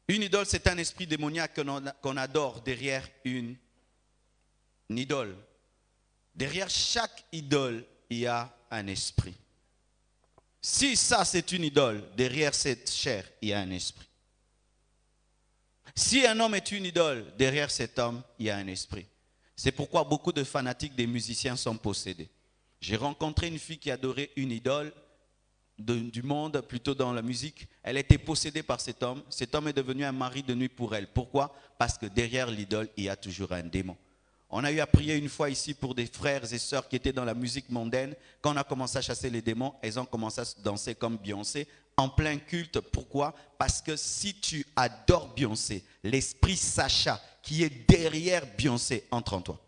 Une idole, c'est un esprit démoniaque qu'on adore derrière une idole. Derrière chaque idole, il y a un esprit. Si ça, c'est une idole, derrière cette chair, il y a un esprit. Si un homme est une idole, derrière cet homme, il y a un esprit. C'est pourquoi beaucoup de fanatiques des musiciens sont possédés. J'ai rencontré une fille qui adorait une idole du monde, plutôt dans la musique. Elle était possédée par cet homme. Cet homme est devenu un mari de nuit pour elle. Pourquoi? Parce que derrière l'idole, il y a toujours un démon. On a eu à prier une fois ici pour des frères et sœurs qui étaient dans la musique mondaine. Quand on a commencé à chasser les démons, elles ont commencé à danser comme Beyoncé en plein culte. Pourquoi? Parce que si tu adores Beyoncé, l'esprit Sacha qui est derrière Beyoncé entre en toi.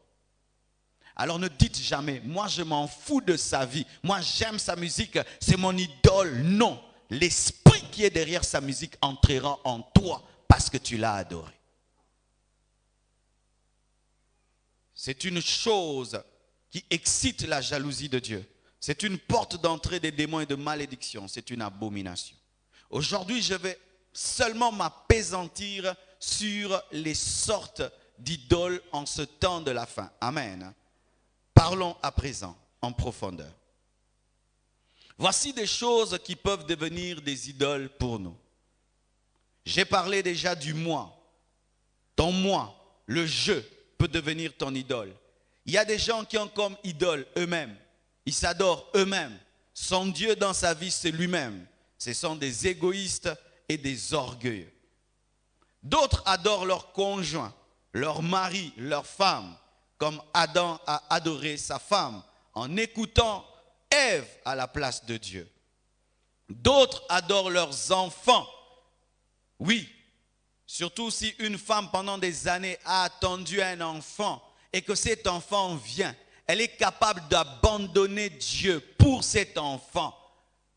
Alors ne dites jamais, moi je m'en fous de sa vie, moi j'aime sa musique, c'est mon idole. Non, l'esprit qui est derrière sa musique entrera en toi parce que tu l'as adoré. C'est une chose qui excite la jalousie de Dieu. C'est une porte d'entrée des démons et de malédiction. C'est une abomination. Aujourd'hui, je vais seulement m'appesantir sur les sortes d'idoles en ce temps de la fin. Amen. Parlons à présent en profondeur. Voici des choses qui peuvent devenir des idoles pour nous. J'ai parlé déjà du moi. Ton moi, le jeu, peut devenir ton idole. Il y a des gens qui ont comme idole eux-mêmes. Ils s'adorent eux-mêmes. Son Dieu dans sa vie, c'est lui-même. Ce sont des égoïstes et des orgueilleux. D'autres adorent leur conjoint, leur mari, leur femme, comme Adam a adoré sa femme en écoutant Ève à la place de Dieu. D'autres adorent leurs enfants. Oui, surtout si une femme pendant des années a attendu un enfant et que cet enfant vient, elle est capable d'abandonner Dieu pour cet enfant.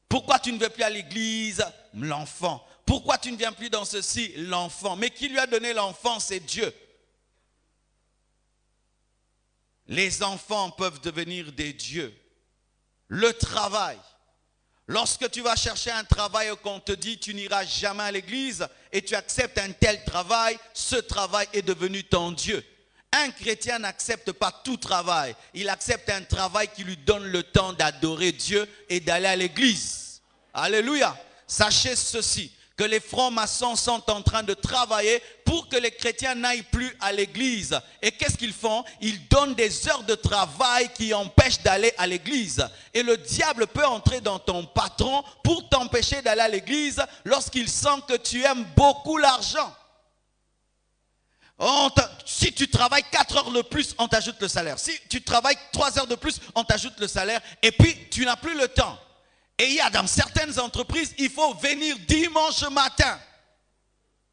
Pourquoi tu ne veux plus à l'église? L'enfant. Pourquoi tu ne viens plus dans ceci? L'enfant. Mais qui lui a donné l'enfant? C'est Dieu. Les enfants peuvent devenir des dieux. Le travail. Lorsque tu vas chercher un travail et qu'on te dit tu n'iras jamais à l'église et tu acceptes un tel travail, ce travail est devenu ton Dieu. Un chrétien n'accepte pas tout travail. Il accepte un travail qui lui donne le temps d'adorer Dieu et d'aller à l'église. Alléluia. Sachez ceci, que les francs-maçons sont en train de travailler pour que les chrétiens n'aillent plus à l'église. Et qu'est-ce qu'ils font? Ils donnent des heures de travail qui empêchent d'aller à l'église. Et le diable peut entrer dans ton patron pour t'empêcher d'aller à l'église lorsqu'il sent que tu aimes beaucoup l'argent. Si tu travailles 4 heures de plus, on t'ajoute le salaire. Si tu travailles 3 heures de plus, on t'ajoute le salaire. Et puis, tu n'as plus le temps. Et il y a dans certaines entreprises, il faut venir dimanche matin.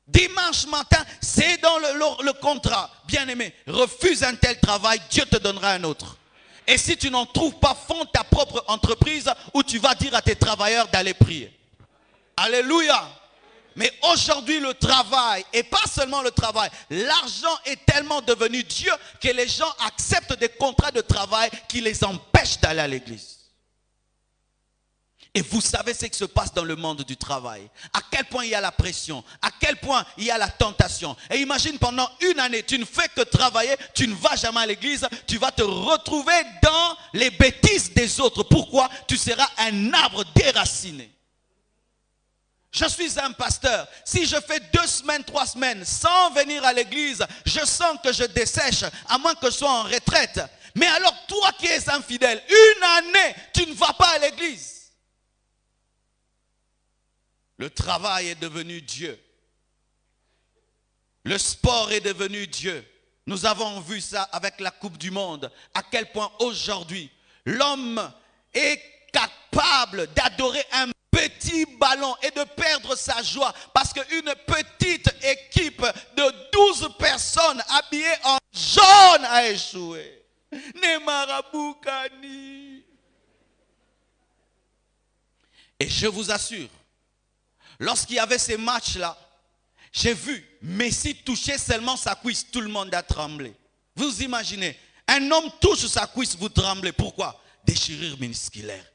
Dimanche matin, c'est dans le contrat. Bien-aimé, refuse un tel travail, Dieu te donnera un autre. Et si tu n'en trouves pas, fonde ta propre entreprise où tu vas dire à tes travailleurs d'aller prier. Alléluia. Mais aujourd'hui, le travail, et pas seulement le travail, l'argent est tellement devenu Dieu que les gens acceptent des contrats de travail qui les empêchent d'aller à l'église. Et vous savez ce qui se passe dans le monde du travail. À quel point il y a la pression, à quel point il y a la tentation. Et imagine pendant une année, tu ne fais que travailler, tu ne vas jamais à l'église, tu vas te retrouver dans les bêtises des autres. Pourquoi? Tu seras un arbre déraciné. Je suis un pasteur. Si je fais 2 semaines, 3 semaines sans venir à l'église, je sens que je dessèche, à moins que je sois en retraite. Mais alors toi qui es infidèle, une année, tu ne vas pas à l'église. Le travail est devenu Dieu. Le sport est devenu Dieu. Nous avons vu ça avec la Coupe du Monde. À quel point aujourd'hui, l'homme est capable d'adorer un petit ballon et de perdre sa joie. Parce qu'une petite équipe de 12 personnes habillées en jaune a échoué. Nemaraboukani. Et je vous assure, lorsqu'il y avait ces matchs-là, j'ai vu Messi toucher seulement sa cuisse. Tout le monde a tremblé. Vous imaginez, un homme touche sa cuisse, vous tremblez. Pourquoi? Déchirure musculaire.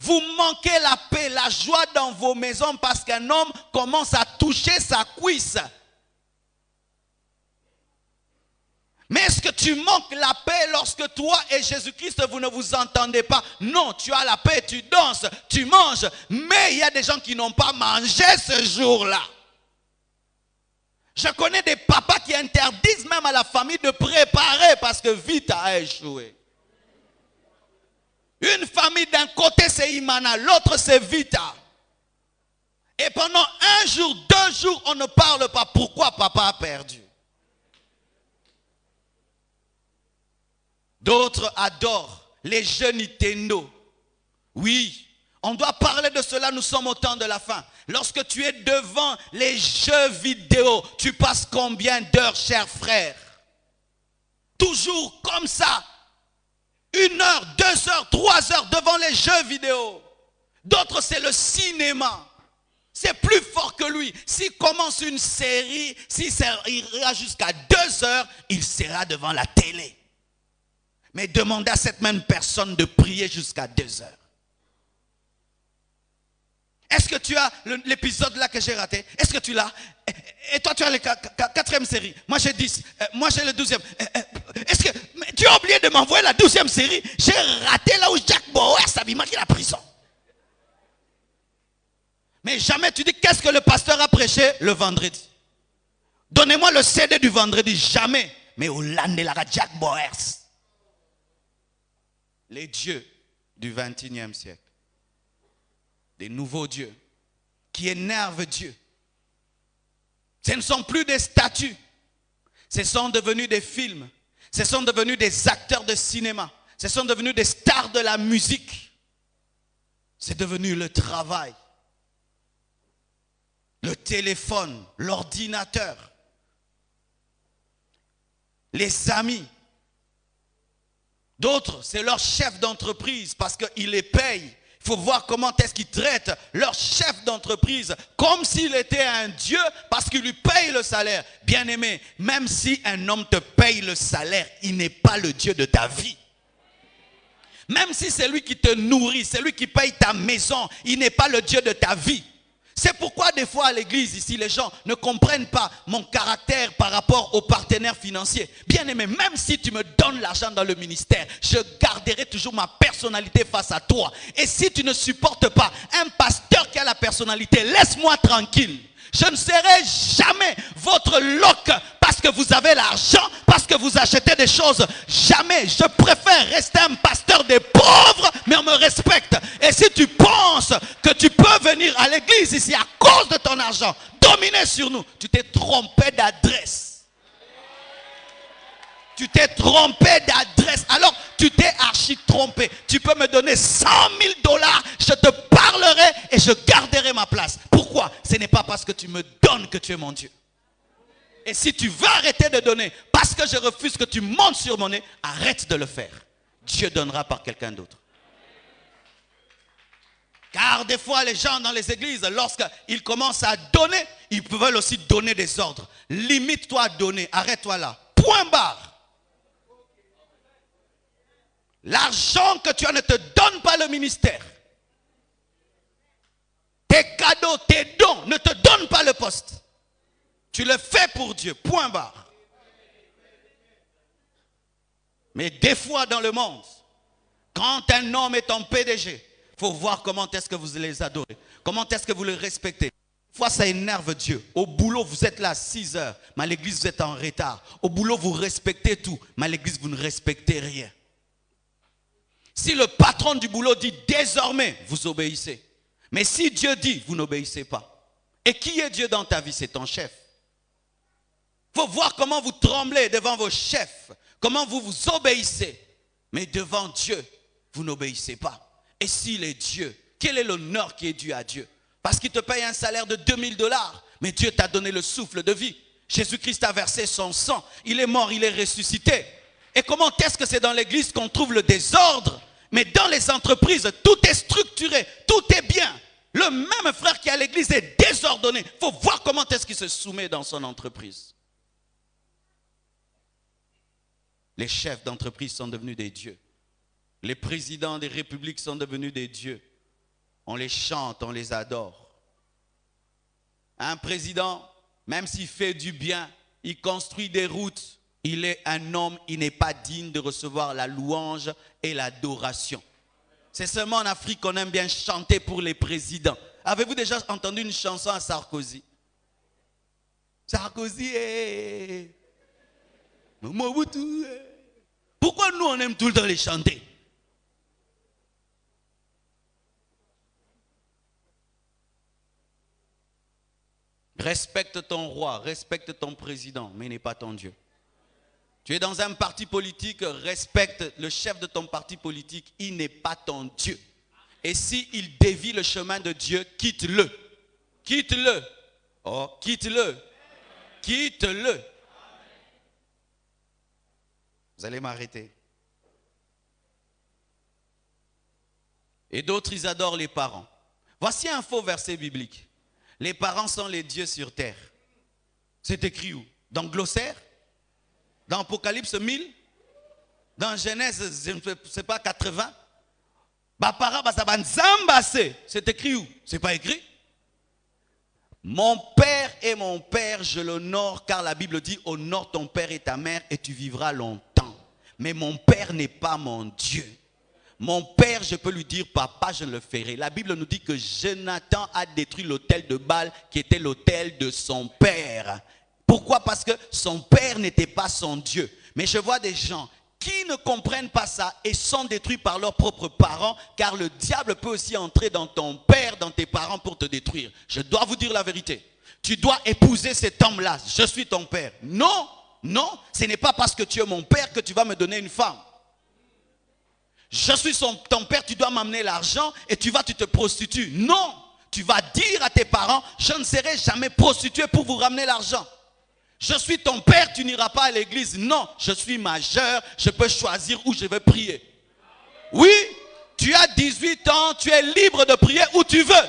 Vous manquez la paix, la joie dans vos maisons parce qu'un homme commence à toucher sa cuisse. Mais est-ce que tu manques la paix lorsque toi et Jésus-Christ, vous ne vous entendez pas? Non, tu as la paix, tu danses, tu manges. Mais il y a des gens qui n'ont pas mangé ce jour-là. Je connais des papas qui interdisent même à la famille de préparer parce que vite a échoué. Une famille d'un côté c'est Imana, l'autre c'est Vita. Et pendant 1 jour, 2 jours, on ne parle pas. Pourquoi papa a perdu? D'autres adorent les jeux Nintendo. Oui, on doit parler de cela, nous sommes au temps de la fin. Lorsque tu es devant les jeux vidéo, tu passes combien d'heures, chers frères? Toujours comme ça. 1 heure, 2 heures, 3 heures devant les jeux vidéo. D'autres, c'est le cinéma. C'est plus fort que lui. S'il commence une série, s'il ira jusqu'à 2 heures, il sera devant la télé. Mais demandez à cette même personne de prier jusqu'à 2 heures. Est-ce que tu as l'épisode là que j'ai raté? Est-ce que tu l'as? Et toi tu as la 4e série. Moi j'ai 10. Moi j'ai le 12e. Est-ce que tu as oublié de m'envoyer la 12e série? J'ai raté là où Jack Bauer s'abîme qui est la prison. Mais jamais tu dis qu'est-ce que le pasteur a prêché le vendredi. Donnez-moi le CD du vendredi. Jamais. Mais au Landelara Jack Bauer. Les dieux du 21e siècle. Des nouveaux dieux qui énervent Dieu. Ce ne sont plus des statues. Ce sont devenus des films. Ce sont devenus des acteurs de cinéma. Ce sont devenus des stars de la musique. C'est devenu le travail. Le téléphone, l'ordinateur. Les amis. D'autres, c'est leur chef d'entreprise parce qu'ils les payent. Il faut voir comment est-ce qu'ils traitent leur chef d'entreprise comme s'il était un dieu parce qu'il lui paye le salaire. Bien-aimé, même si un homme te paye le salaire, il n'est pas le Dieu de ta vie. Même si c'est lui qui te nourrit, c'est lui qui paye ta maison, il n'est pas le Dieu de ta vie. C'est pourquoi des fois à l'église ici, les gens ne comprennent pas mon caractère par rapport aux partenaires financiers. Bien aimé, même si tu me donnes l'argent dans le ministère, je garderai toujours ma personnalité face à toi. Et si tu ne supportes pas un pasteur qui a la personnalité, laisse-moi tranquille. Je ne serai jamais votre loc parce que vous avez l'argent, parce que vous achetez des choses. Jamais. Je préfère rester un pasteur des pauvres, mais on me respecte. Et si tu penses que tu peux venir à l'église ici à cause de ton argent, dominer sur nous, tu t'es trompé d'adresse. Tu t'es trompé d'adresse. Alors, tu t'es archi trompé. Tu peux me donner 100 000 $, je te parlerai et je garderai ma place. Pourquoi? Ce n'est pas parce que tu me donnes que tu es mon Dieu. Et si tu veux arrêter de donner parce que je refuse que tu montes sur mon nez, arrête de le faire. Dieu donnera par quelqu'un d'autre. Car des fois, les gens dans les églises, lorsqu'ils commencent à donner, ils veulent aussi donner des ordres. Limite-toi à donner, arrête-toi là. Point barre. L'argent que tu as ne te donne pas le ministère. Tes cadeaux, tes dons ne te donnent pas le poste. Tu le fais pour Dieu, point barre. Mais des fois dans le monde, quand un homme est en PDG, il faut voir comment est-ce que vous les adorez. Comment est-ce que vous le respectez. Des fois ça énerve Dieu. Au boulot vous êtes là à 6 heures, mais à l'église vous êtes en retard. Au boulot vous respectez tout, mais à l'église vous ne respectez rien. Si le patron du boulot dit désormais, vous obéissez. Mais si Dieu dit, vous n'obéissez pas. Et qui est Dieu dans ta vie? C'est ton chef. Il faut voir comment vous tremblez devant vos chefs. Comment vous vous obéissez. Mais devant Dieu, vous n'obéissez pas. Et s'il est Dieu, quel est l'honneur qui est dû à Dieu? Parce qu'il te paye un salaire de 2000 $. Mais Dieu t'a donné le souffle de vie. Jésus-Christ a versé son sang. Il est mort, il est ressuscité. Et comment est-ce que c'est dans l'église qu'on trouve le désordre? Mais dans les entreprises, tout est structuré, tout est bien. Le même frère qui est à l'église est désordonné. Il faut voir comment est-ce qu'il se soumet dans son entreprise. Les chefs d'entreprise sont devenus des dieux. Les présidents des républiques sont devenus des dieux. On les chante, on les adore. Un président, même s'il fait du bien, il construit des routes, il est un homme, il n'est pas digne de recevoir la louange et l'adoration. C'est seulement en Afrique qu'on aime bien chanter pour les présidents. Avez-vous déjà entendu une chanson à Sarkozy? Sarkozy est... Pourquoi nous on aime tout le temps les chanter? Respecte ton roi, respecte ton président, mais il n'est pas ton Dieu. Tu es dans un parti politique, respecte le chef de ton parti politique, il n'est pas ton Dieu. Et s'il dévie le chemin de Dieu, quitte-le. Quitte-le. Oh, quitte-le. Quitte-le. Vous allez m'arrêter. Et d'autres, ils adorent les parents. Voici un faux verset biblique. Les parents sont les dieux sur terre. C'est écrit où? Dans Glossaire? Dans Apocalypse 1000? Dans Genèse, je ne sais pas, 80? C'est écrit où? C'est pas écrit? Mon père est mon père, je l'honore, car la Bible dit, honore ton père et ta mère et tu vivras longtemps. Mais mon père n'est pas mon Dieu. Mon père, je peux lui dire, papa, je le ferai. La Bible nous dit que Jonathan a détruit l'autel de Baal, qui était l'autel de son père. Pourquoi? Parce que son père n'était pas son Dieu. Mais je vois des gens qui ne comprennent pas ça et sont détruits par leurs propres parents, car le diable peut aussi entrer dans ton père, dans tes parents pour te détruire. Je dois vous dire la vérité. Tu dois épouser cet homme-là. Je suis ton père. Non, non, ce n'est pas parce que tu es mon père que tu vas me donner une femme. Je suis ton père, tu dois m'amener l'argent et tu te prostitues. Non, tu vas dire à tes parents, je ne serai jamais prostitué pour vous ramener l'argent. Je suis ton père, tu n'iras pas à l'église. Non, je suis majeur, je peux choisir où je vais prier. Oui, tu as 18 ans, tu es libre de prier où tu veux.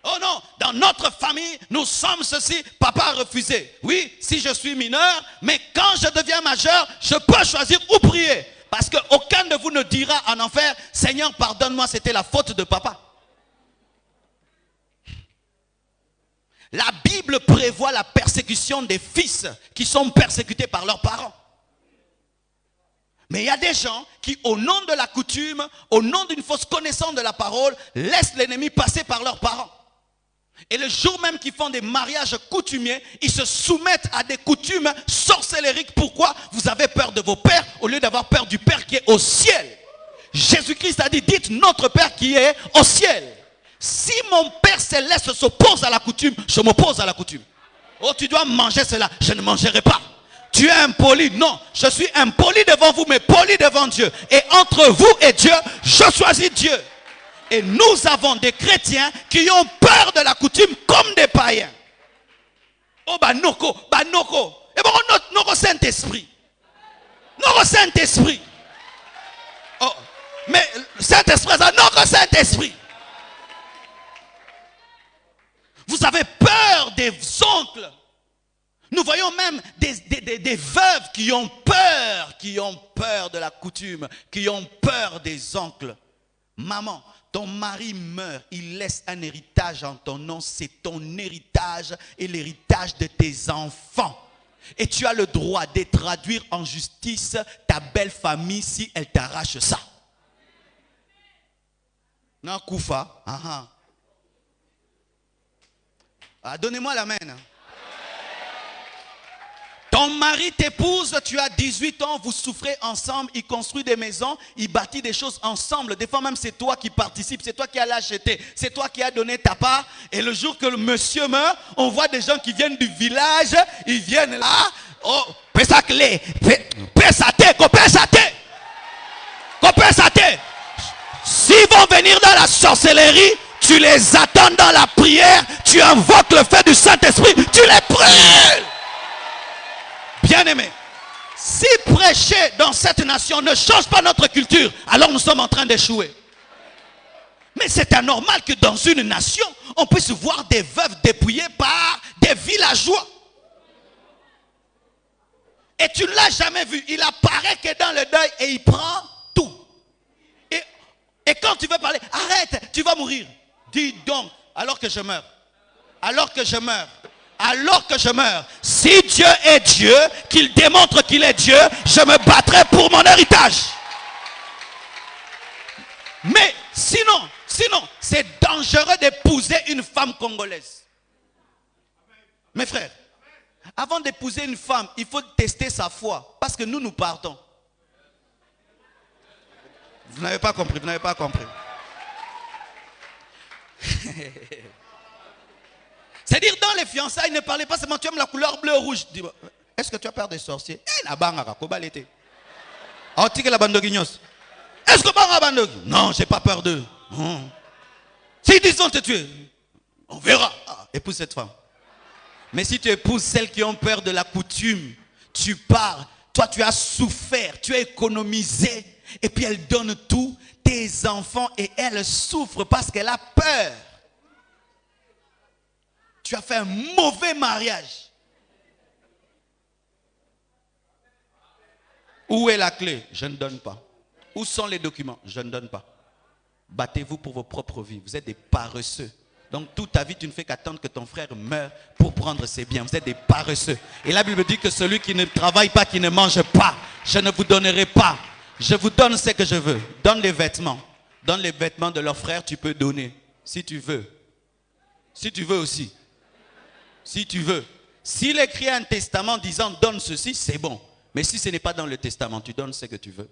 Oh non, dans notre famille, nous sommes ceci, papa a refusé. Oui, si je suis mineur, mais quand je deviens majeur, je peux choisir où prier. Parce qu'aucun de vous ne dira en enfer, Seigneur, pardonne-moi, c'était la faute de papa. La Bible prévoit la persécution des fils qui sont persécutés par leurs parents. Mais il y a des gens qui, au nom de la coutume, au nom d'une fausse connaissance de la parole, laissent l'ennemi passer par leurs parents. Et le jour même qu'ils font des mariages coutumiers, ils se soumettent à des coutumes sorcellériques. Pourquoi? Vous avez peur de vos pères au lieu d'avoir peur du Père qui est au ciel. Jésus-Christ a dit, dites notre Père qui est au ciel. Si mon Père céleste s'oppose à la coutume, je m'oppose à la coutume. Oh, tu dois manger cela, je ne mangerai pas. Tu es impoli. Non, je suis impoli devant vous, mais poli devant Dieu. Et entre vous et Dieu, je choisis Dieu. Et nous avons des chrétiens qui ont peur de la coutume comme des païens. Oh, banoko. Et bon, notre Saint-Esprit. Notre Saint-Esprit. Oh, mais Saint-Esprit, notre Saint-Esprit. Vous avez peur des oncles. Nous voyons même des veuves qui ont peur de la coutume, qui ont peur des oncles. Maman, ton mari meurt, il laisse un héritage en ton nom, c'est ton héritage et l'héritage de tes enfants. Et tu as le droit de traduire en justice ta belle famille si elle t'arrache ça. Non, Koufa. Donnez-moi la main. Ton mari t'épouse, tu as 18 ans, vous souffrez ensemble, il construit des maisons, il bâtit des choses ensemble. Des fois même c'est toi qui participes, c'est toi qui as l'acheté, c'est toi qui as donné ta part. Et le jour que le monsieur meurt, on voit des gens qui viennent du village, ils viennent là, oh, pesa clé, pesa te, copesa te, copesa te. S'ils vont venir dans la sorcellerie, tu les attends dans la prière, tu invoques le feu du Saint-Esprit, tu les brûles. Bien-aimés, si prêcher dans cette nation ne change pas notre culture, alors nous sommes en train d'échouer. Mais c'est anormal que dans une nation, on puisse voir des veuves dépouillées par des villageois. Et tu ne l'as jamais vu. Il apparaît que dans le deuil et il prend tout. Et quand tu veux parler, arrête, tu vas mourir. Dis donc, alors que je meurs. Alors que je meurs. Alors que je meurs, si Dieu est Dieu, qu'il démontre qu'il est Dieu, je me battrai pour mon héritage. Mais sinon, c'est dangereux d'épouser une femme congolaise. Mes frères, avant d'épouser une femme, il faut tester sa foi. Parce que nous partons. Vous n'avez pas compris, vous n'avez pas compris. C'est-à-dire dans les fiançailles, ne parlez pas seulement tu aimes la couleur bleu ou rouge. Est-ce que tu as peur des sorciers? Est-ce que non, j'ai pas peur d'eux. S'ils disent vont te tuer, on verra. Épouse cette femme. Mais si tu épouses celles qui ont peur de la coutume, tu pars, toi tu as souffert, tu as économisé, et puis elle donne tout, tes enfants, et elle souffre parce qu'elle a peur. Tu as fait un mauvais mariage. Où est la clé? Je ne donne pas. Où sont les documents? Je ne donne pas. Battez-vous pour vos propres vies. Vous êtes des paresseux. Donc toute ta vie, tu ne fais qu'attendre que ton frère meure pour prendre ses biens. Vous êtes des paresseux. Et la Bible dit que celui qui ne travaille pas, qui ne mange pas, je ne vous donnerai pas. Je vous donne ce que je veux. Donne les vêtements. Donne les vêtements de leur frère, tu peux donner. Si tu veux. Si tu veux aussi. Si tu veux. S'il écrit un testament disant donne ceci, c'est bon. Mais si ce n'est pas dans le testament, tu donnes ce que tu veux.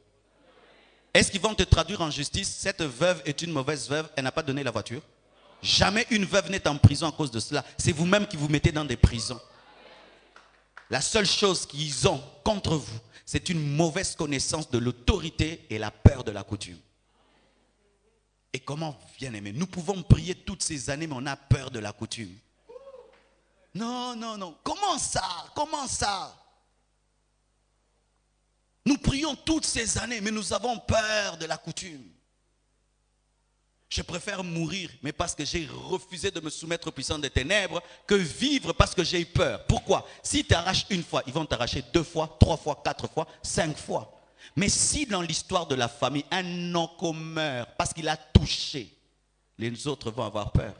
Est-ce qu'ils vont te traduire en justice? Cette veuve est une mauvaise veuve, elle n'a pas donné la voiture. Jamais une veuve n'est en prison à cause de cela. C'est vous-même qui vous mettez dans des prisons. La seule chose qu'ils ont contre vous, c'est une mauvaise connaissance de l'autorité et la peur de la coutume. Et comment, bien aimé, nous pouvons prier toutes ces années, mais on a peur de la coutume. Non, non, non. Comment ça? Comment ça? Nous prions toutes ces années, mais nous avons peur de la coutume. Je préfère mourir, mais parce que j'ai refusé de me soumettre aux puissants des ténèbres, que vivre parce que j'ai eu peur. Pourquoi? Si tu arraches une fois, ils vont t'arracher 2 fois, 3 fois, 4 fois, 5 fois. Mais si dans l'histoire de la famille, un oncle meurt parce qu'il a touché, les autres vont avoir peur.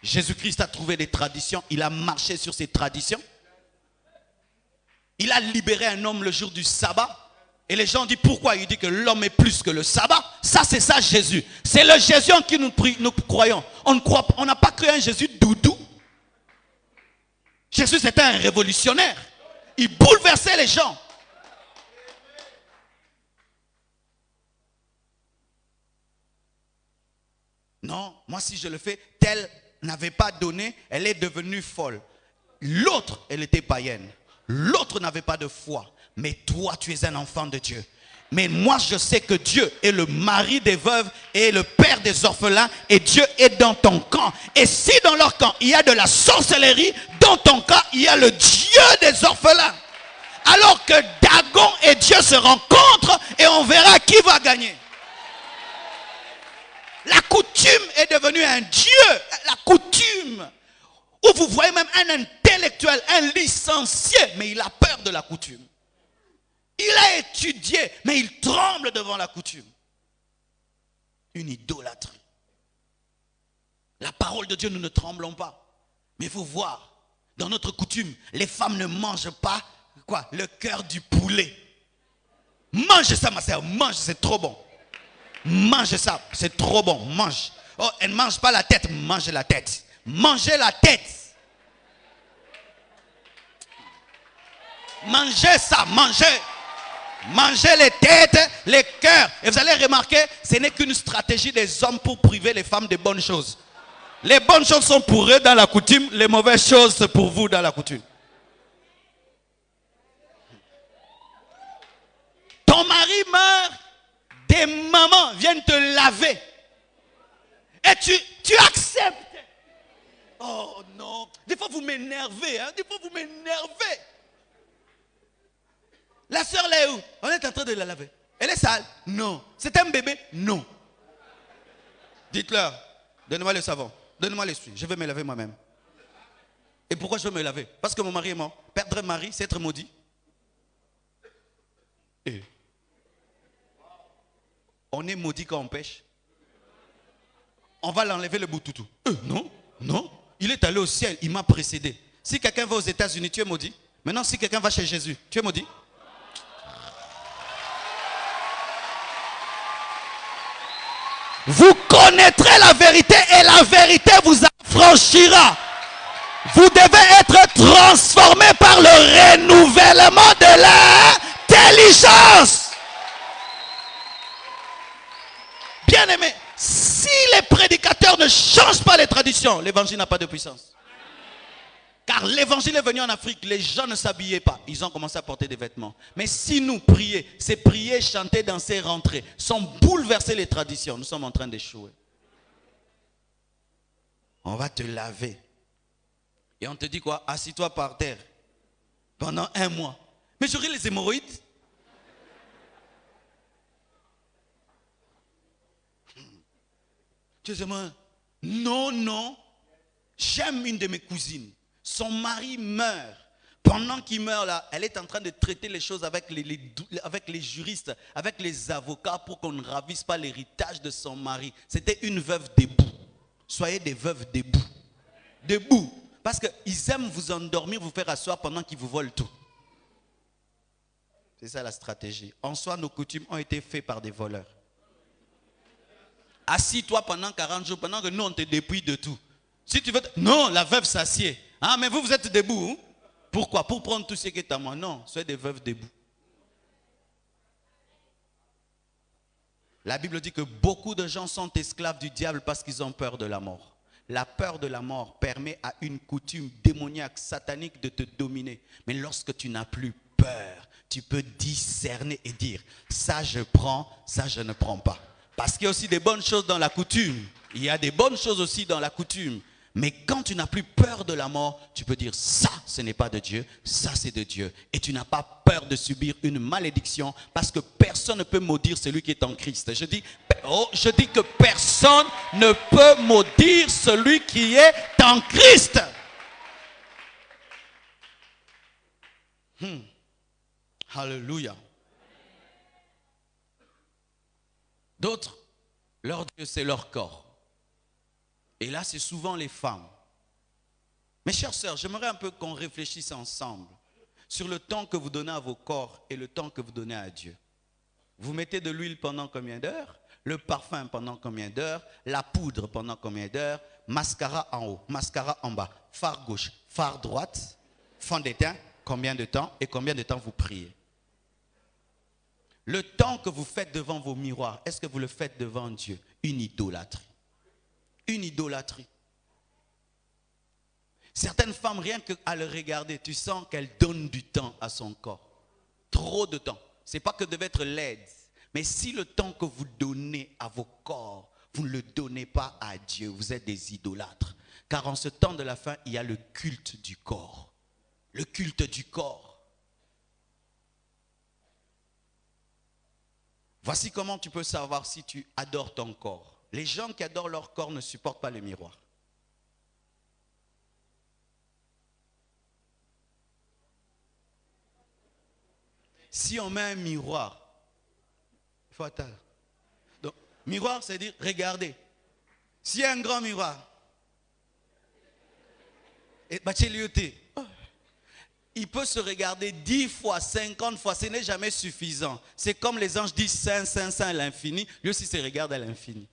Jésus-Christ a trouvé des traditions, il a marché sur ces traditions. Il a libéré un homme le jour du sabbat. Et les gens disent pourquoi? Il dit que l'homme est plus que le sabbat. Ça, c'est ça Jésus. C'est le Jésus en qui nous croyons. On n'a pas cru un Jésus doudou. Jésus c'était un révolutionnaire. Il bouleversait les gens. Non, moi si je le fais, telle n'avait pas donné, elle est devenue folle. L'autre, elle était païenne. L'autre n'avait pas de foi. Mais toi, tu es un enfant de Dieu. Mais moi, je sais que Dieu est le mari des veuves et le père des orphelins. Et Dieu est dans ton camp. Et si dans leur camp, il y a de la sorcellerie, dans ton camp, il y a le Dieu des orphelins. Alors que Dagon et Dieu se rencontrent et on verra qui va gagner. La coutume est devenue un Dieu. La coutume. Où vous voyez même un intellectuel, un licencié, mais il a peur de la coutume. Il a étudié, mais il tremble devant la coutume. Une idolâtrie. La parole de Dieu, nous ne tremblons pas. Mais il faut voir, dans notre coutume, les femmes ne mangent pas quoi, le cœur du poulet. Mange ça, ma soeur, mange, c'est trop bon. Mange ça, c'est trop bon, mange. Oh, elle ne mange pas la tête, mange la tête. Mangez la tête. Mangez ça, mangez. Mangez les têtes, les cœurs. Et vous allez remarquer, ce n'est qu'une stratégie des hommes pour priver les femmes de bonnes choses. Les bonnes choses sont pour eux dans la coutume, les mauvaises choses c'est pour vous dans la coutume. Ton mari meurt, des mamans viennent te laver. Et tu acceptes. Oh non, des fois vous m'énervez, hein? Des fois vous m'énervez. La soeur là est où? On est en train de la laver. Elle est sale? Non. C'est un bébé? Non. Dites-leur, donnez-moi le savon, donnez-moi l'essuie, je vais me laver moi-même. Et pourquoi je veux me laver? Parce que mon mari est mort. Perdre un mari, c'est être maudit. Et on est maudit quand on pêche. On va l'enlever le boutoutou. Non, non. Il est allé au ciel, il m'a précédé. Si quelqu'un va aux États-Unis, tu es maudit. Maintenant, si quelqu'un va chez Jésus, tu es maudit. Vous connaîtrez la vérité et la vérité vous affranchira. Vous devez être transformé par le renouvellement de l'intelligence. Bien aimé, si les prédicateurs ne changent pas les traditions, l'évangile n'a pas de puissance. Car l'évangile est venu en Afrique, les gens ne s'habillaient pas. Ils ont commencé à porter des vêtements. Mais si nous prions, ces prières, chanter, danser, rentrer, sont bouleverser les traditions, nous sommes en train d'échouer. On va te laver. Et on te dit quoi? Assis-toi par terre pendant 1 mois. Mais j'aurai les hémorroïdes. Tu sais, moi, non, non. J'aime une de mes cousines. Son mari meurt. Pendant qu'il meurt là, elle est en train de traiter les choses avec les juristes, avec les avocats pour qu'on ne ravisse pas l'héritage de son mari. C'était une veuve debout. Soyez des veuves debout. Debout. Parce qu'ils aiment vous endormir, vous faire asseoir pendant qu'ils vous volent tout. C'est ça la stratégie. En soi, nos coutumes ont été faites par des voleurs. Assis-toi pendant 40 jours, pendant que nous on te dépouille de tout. Si tu veux... Non, la veuve s'assied. Ah, mais vous êtes debout. Hein? Pourquoi? Pour prendre tout ce qui est à moi. Non, soyez des veuves debout. La Bible dit que beaucoup de gens sont esclaves du diable parce qu'ils ont peur de la mort. La peur de la mort permet à une coutume démoniaque, satanique de te dominer. Mais lorsque tu n'as plus peur, tu peux discerner et dire, ça je prends, ça je ne prends pas. Parce qu'il y a aussi des bonnes choses dans la coutume. Il y a des bonnes choses aussi dans la coutume. Mais quand tu n'as plus peur de la mort, tu peux dire ça, ce n'est pas de Dieu, ça c'est de Dieu. Et tu n'as pas peur de subir une malédiction parce que personne ne peut maudire celui qui est en Christ. Je dis que personne ne peut maudire celui qui est en Christ. Alléluia. D'autres, leur Dieu c'est leur corps. Et là, c'est souvent les femmes. Mes chères sœurs, j'aimerais un peu qu'on réfléchisse ensemble sur le temps que vous donnez à vos corps et le temps que vous donnez à Dieu. Vous mettez de l'huile pendant combien d'heures? Le parfum pendant combien d'heures? La poudre pendant combien d'heures? Mascara en haut, mascara en bas, fard gauche, fard droite, fond de teint, combien de temps? Et combien de temps vous priez? Le temps que vous faites devant vos miroirs, est-ce que vous le faites devant Dieu? Une idolâtrie. Une idolâtrie. Certaines femmes, rien qu'à le regarder, tu sens qu'elles donnent du temps à son corps. Trop de temps. Ce n'est pas que devait être laide. Mais si le temps que vous donnez à vos corps, vous ne le donnez pas à Dieu, vous êtes des idolâtres. Car en ce temps de la fin, il y a le culte du corps. Le culte du corps. Voici comment tu peux savoir si tu adores ton corps. Les gens qui adorent leur corps ne supportent pas le miroir. Si on met un miroir, il faut attendre. Donc, Miroir, c'est dire regarder. S'il y a un grand miroir, et il peut se regarder 10 fois, 50 fois, ce n'est jamais suffisant. C'est comme les anges disent Saint, Saint, Saint à l'infini, lui aussi se regarde à l'infini.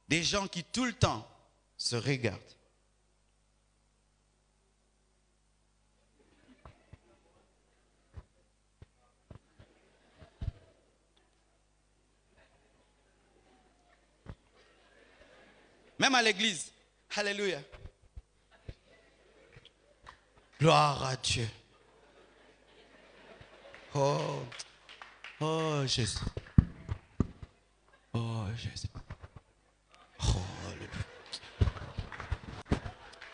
Des gens qui tout le temps se regardent. Même à l'église. Alléluia. Gloire à Dieu. Oh. Oh Jésus. Oh Jésus. Oh Alléluia.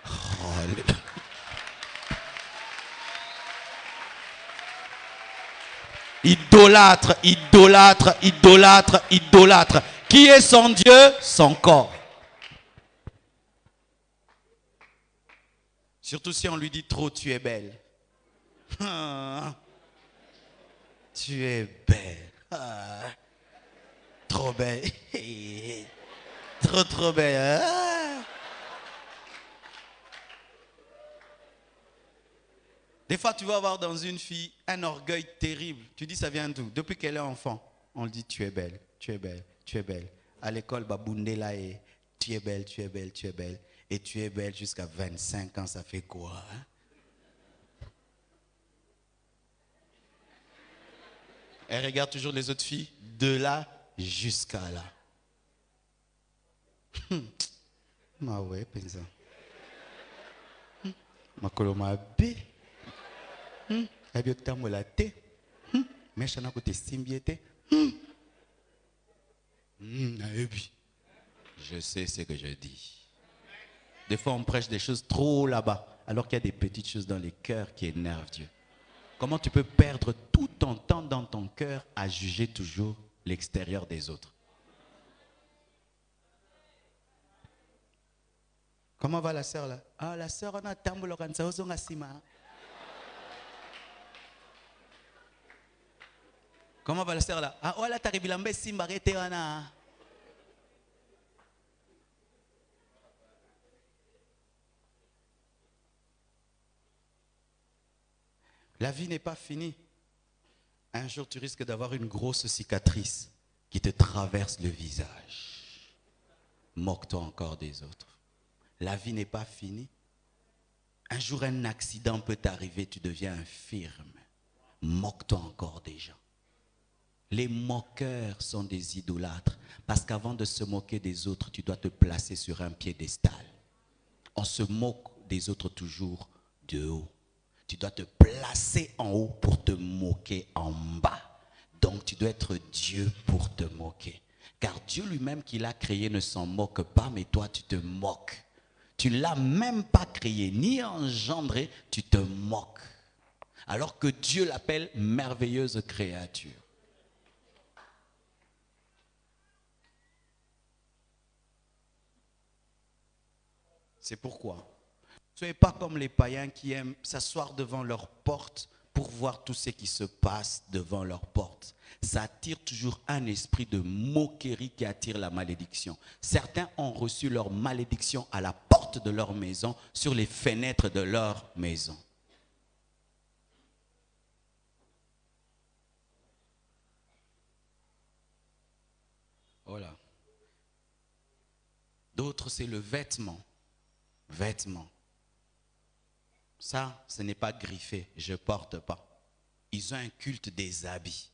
Oh Alléluia. Idolâtre, idolâtre, idolâtre, idolâtre. Qui est son Dieu? Son corps. Surtout si on lui dit trop, tu es belle. Ah, tu es belle. Ah, trop belle. Trop, trop belle. Ah. Des fois, tu vas avoir dans une fille un orgueil terrible. Tu dis, ça vient d'où? Depuis qu'elle est enfant, on lui dit, tu es belle, tu es belle, tu es belle. À l'école, Babundela et tu es belle, tu es belle, tu es belle. Et tu es belle jusqu'à 25 ans, ça fait quoi? Hein? Elle regarde toujours les autres filles de là jusqu'à là. Ma ouais, pensa. Ma coloma B. Abio tamola T. Mais chana côté simbiete. Je sais ce que je dis. Des fois, on prêche des choses trop là-bas, alors qu'il y a des petites choses dans les cœurs qui énervent Dieu. Comment tu peux perdre tout ton temps dans ton cœur à juger toujours l'extérieur des autres? Comment va la sœur là? Ah, la sœur, on a tambour sima. Comment va la sœur là? Ah, oh, la taribilambe simba reteana. La vie n'est pas finie. Un jour, tu risques d'avoir une grosse cicatrice qui te traverse le visage. Moque-toi encore des autres. La vie n'est pas finie. Un jour, un accident peut t'arriver, tu deviens infirme. Moque-toi encore des gens. Les moqueurs sont des idolâtres parce qu'avant de se moquer des autres, tu dois te placer sur un piédestal. On se moque des autres toujours de haut. Tu dois te placer en haut pour te moquer en bas. Donc tu dois être Dieu pour te moquer. Car Dieu lui-même qui l'a créé ne s'en moque pas, mais toi tu te moques. Tu ne l'as même pas créé, ni engendré, tu te moques. Alors que Dieu l'appelle merveilleuse créature. C'est pourquoi. Ne soyez pas comme les païens qui aiment s'asseoir devant leur porte pour voir tout ce qui se passe devant leur porte. Ça attire toujours un esprit de moquerie qui attire la malédiction. Certains ont reçu leur malédiction à la porte de leur maison, sur les fenêtres de leur maison. Voilà. D'autres, c'est le vêtement. Vêtements. Ça, ce n'est pas griffé, je ne porte pas. Ils ont un culte des habits.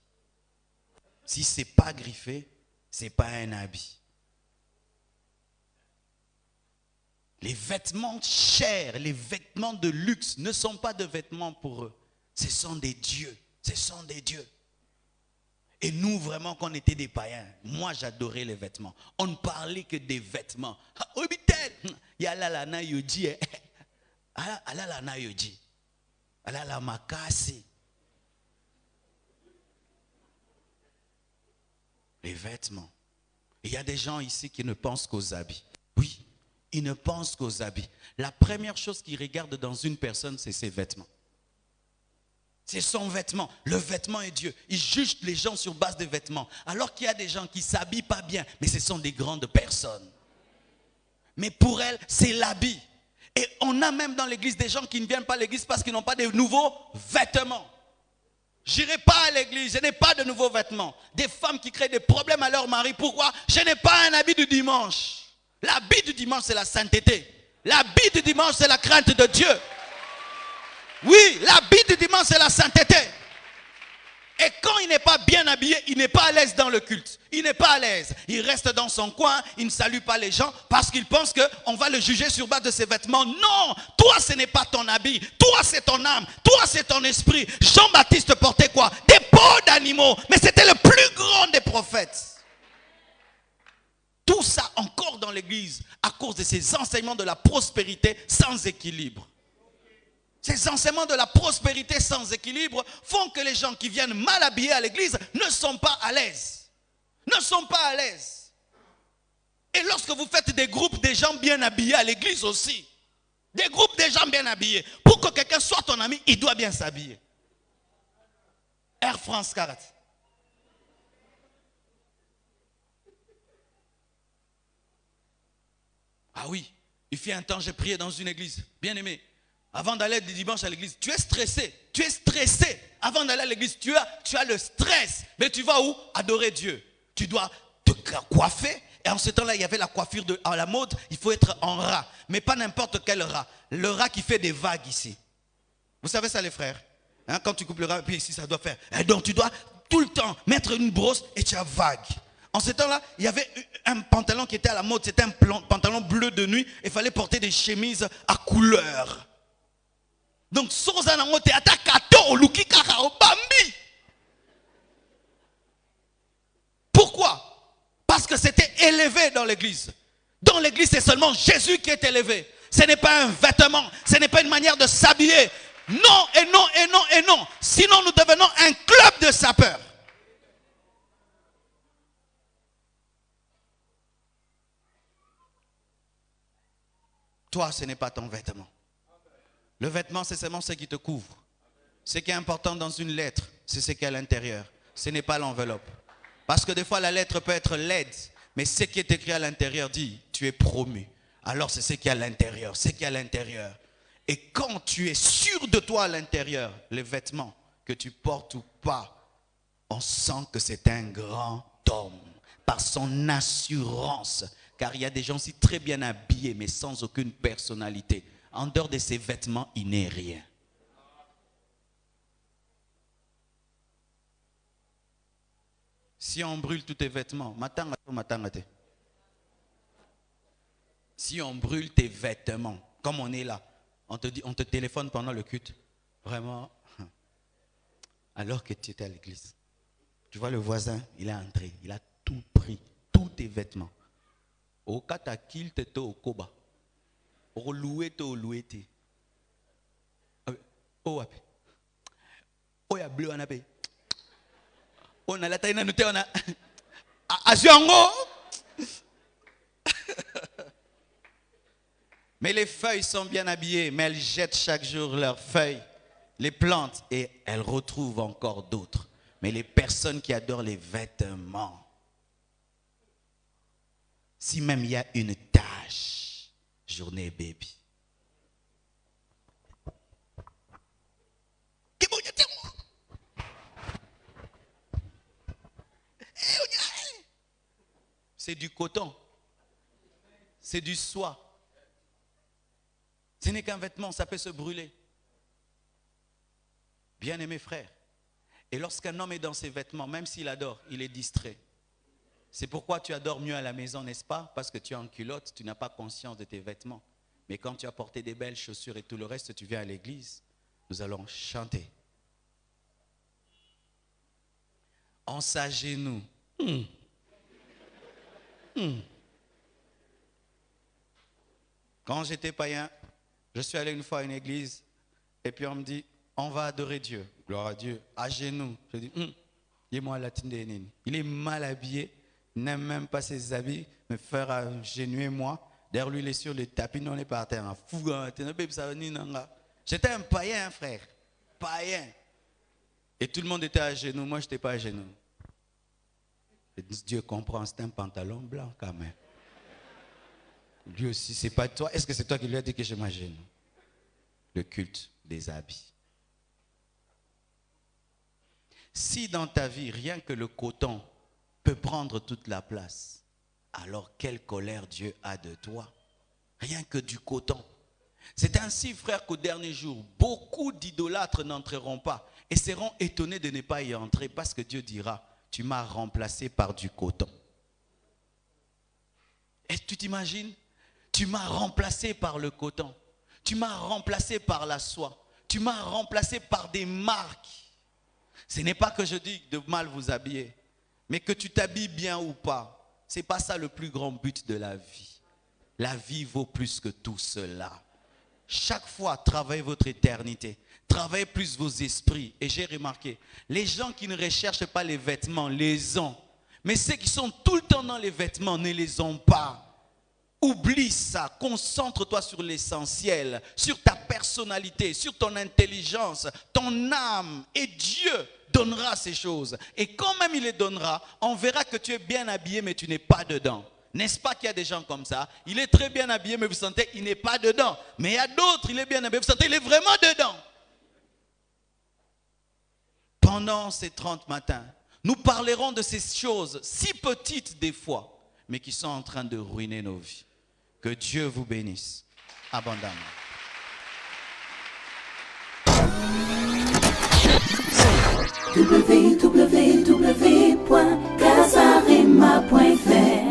Si ce n'est pas griffé, ce n'est pas un habit. Les vêtements chers, les vêtements de luxe ne sont pas de vêtements pour eux. Ce sont des dieux. Ce sont des dieux. Et nous, vraiment, quand on était des païens, moi, j'adorais les vêtements. On ne parlait que des vêtements. Il y a la lana yoji. Alala na yoji. Alala makasi. Les vêtements. Il y a des gens ici qui ne pensent qu'aux habits. Oui, ils ne pensent qu'aux habits. La première chose qu'ils regardent dans une personne, c'est ses vêtements. C'est son vêtement. Le vêtement est Dieu. Il juge les gens sur base des vêtements. Alors qu'il y a des gens qui ne s'habillent pas bien, mais ce sont des grandes personnes. Mais pour elle, c'est l'habit. Et on a même dans l'église des gens qui ne viennent pas à l'église parce qu'ils n'ont pas de nouveaux vêtements. Je n'irai pas à l'église, je n'ai pas de nouveaux vêtements. Des femmes qui créent des problèmes à leur mari. Pourquoi? Je n'ai pas un habit du dimanche. L'habit du dimanche, c'est la sainteté. L'habit du dimanche, c'est la crainte de Dieu. Oui, l'habit du dimanche, c'est la sainteté. Et quand il n'est pas bien habillé, il n'est pas à l'aise dans le culte. Il n'est pas à l'aise. Il reste dans son coin, il ne salue pas les gens parce qu'il pense qu'on va le juger sur base de ses vêtements. Non, toi ce n'est pas ton habit. Toi c'est ton âme. Toi c'est ton esprit. Jean-Baptiste portait quoi? Des peaux d'animaux. Mais c'était le plus grand des prophètes. Tout ça encore dans l'église à cause de ces enseignements de la prospérité sans équilibre. Ces enseignements de la prospérité sans équilibre font que les gens qui viennent mal habillés à l'église ne sont pas à l'aise. Ne sont pas à l'aise. Et lorsque vous faites des groupes de gens bien habillés à l'église aussi, des groupes de gens bien habillés, pour que quelqu'un soit ton ami, il doit bien s'habiller. Air France 40. Ah oui, il fait un temps, j'ai prié dans une église, bien aimé. Avant d'aller le dimanche à l'église, tu es stressé. Tu es stressé. Avant d'aller à l'église, tu as le stress. Mais tu vas où? Adorer Dieu. Tu dois te coiffer. Et en ce temps-là, il y avait la coiffure à la mode. Il faut être en rat. Mais pas n'importe quel rat. Le rat qui fait des vagues ici. Vous savez ça, les frères? Hein, quand tu coupes le rat, puis ici, ça doit faire. Et donc, tu dois tout le temps mettre une brosse et tu as vague. En ce temps-là, il y avait un pantalon qui était à la mode. C'était un pantalon bleu de nuit. Il fallait porter des chemises à couleur. Donc, pourquoi? Parce que c'était élevé dans l'église. Dans l'église, c'est seulement Jésus qui est élevé. Ce n'est pas un vêtement, ce n'est pas une manière de s'habiller. Non, et non, et non, et non. Sinon, nous devenons un club de sapeurs. Toi, ce n'est pas ton vêtement. Le vêtement, c'est seulement ce qui te couvre. Ce qui est important dans une lettre, c'est ce qu'il y a à l'intérieur. Ce n'est pas l'enveloppe. Parce que des fois, la lettre peut être laide, mais ce qui est écrit à l'intérieur dit, tu es promu. Alors, c'est ce qu'il y a à l'intérieur, ce qu'il y a à l'intérieur. Et quand tu es sûr de toi à l'intérieur, les vêtements que tu portes ou pas, on sent que c'est un grand homme. Par son assurance. Car il y a des gens aussi très bien habillés, mais sans aucune personnalité. En dehors de ses vêtements, il n'est rien. Si on brûle tous tes vêtements, si on brûle tes vêtements, comme on est là, on te téléphone pendant le culte, vraiment, alors que tu étais à l'église. Tu vois le voisin, il est entré, il a tout pris, tous tes vêtements. Au katakil te au koba. Au loué te au loué te. Oh api. Oh ya bleu anape. On a la taille nanute on a. Azuango. Mais les feuilles sont bien habillées, mais elles jettent chaque jour leurs feuilles, les plantes, et elles retrouvent encore d'autres. Mais les personnes qui adorent les vêtements, si même il y a une tache, journée baby. C'est du coton, c'est du soie. Ce n'est qu'un vêtement, ça peut se brûler. Bien-aimés frères, et lorsqu'un homme est dans ses vêtements, même s'il adore, il est distrait. C'est pourquoi tu adores mieux à la maison, n'est-ce pas? Parce que tu es en culotte, tu n'as pas conscience de tes vêtements. Mais quand tu as porté des belles chaussures et tout le reste, tu viens à l'église, nous allons chanter. On s'agenouille. Quand j'étais païen, je suis allé une fois à une église et puis on me dit, on va adorer Dieu. Gloire à Dieu. À genoux. Je dis, il est mal habillé, n'aime même pas ses habits, me faire agenouiller moi. Derrière lui, il est sur le tapis, non, on est par terre. J'étais un païen, frère. Païen. Et tout le monde était à genoux. Moi, je n'étais pas à genoux. Et Dieu comprend, c'est un pantalon blanc quand même. Lui aussi, c'est pas toi. Est-ce que c'est toi qui lui as dit que je m'agenouille? Le culte des habits. Si dans ta vie, rien que le coton peut prendre toute la place, alors quelle colère Dieu a de toi? Rien que du coton. C'est ainsi, frère, qu'au dernier jour, beaucoup d'idolâtres n'entreront pas et seront étonnés de ne pas y entrer parce que Dieu dira, tu m'as remplacé par du coton. Et tu t'imagines? Tu m'as remplacé par le coton. Tu m'as remplacé par la soie. Tu m'as remplacé par des marques. Ce n'est pas que je dis de mal vous habiller, mais que tu t'habilles bien ou pas. Ce n'est pas ça le plus grand but de la vie. La vie vaut plus que tout cela. Chaque fois, travaillez votre éternité. Travaillez plus vos esprits. Et j'ai remarqué, les gens qui ne recherchent pas les vêtements, les ont. Mais ceux qui sont tout le temps dans les vêtements ne les ont pas. Oublie ça, concentre-toi sur l'essentiel, sur ta personnalité, sur ton intelligence, ton âme. Et Dieu donnera ces choses. Et quand même il les donnera, on verra que tu es bien habillé mais tu n'es pas dedans. N'est-ce pas qu'il y a des gens comme ça? Il est très bien habillé mais vous sentez qu'il n'est pas dedans. Mais il y a d'autres, il est bien habillé, vous sentez qu'il est vraiment dedans. Pendant ces 30 matins, nous parlerons de ces choses si petites des fois, mais qui sont en train de ruiner nos vies. Que Dieu vous bénisse abondamment. www.casarema.fr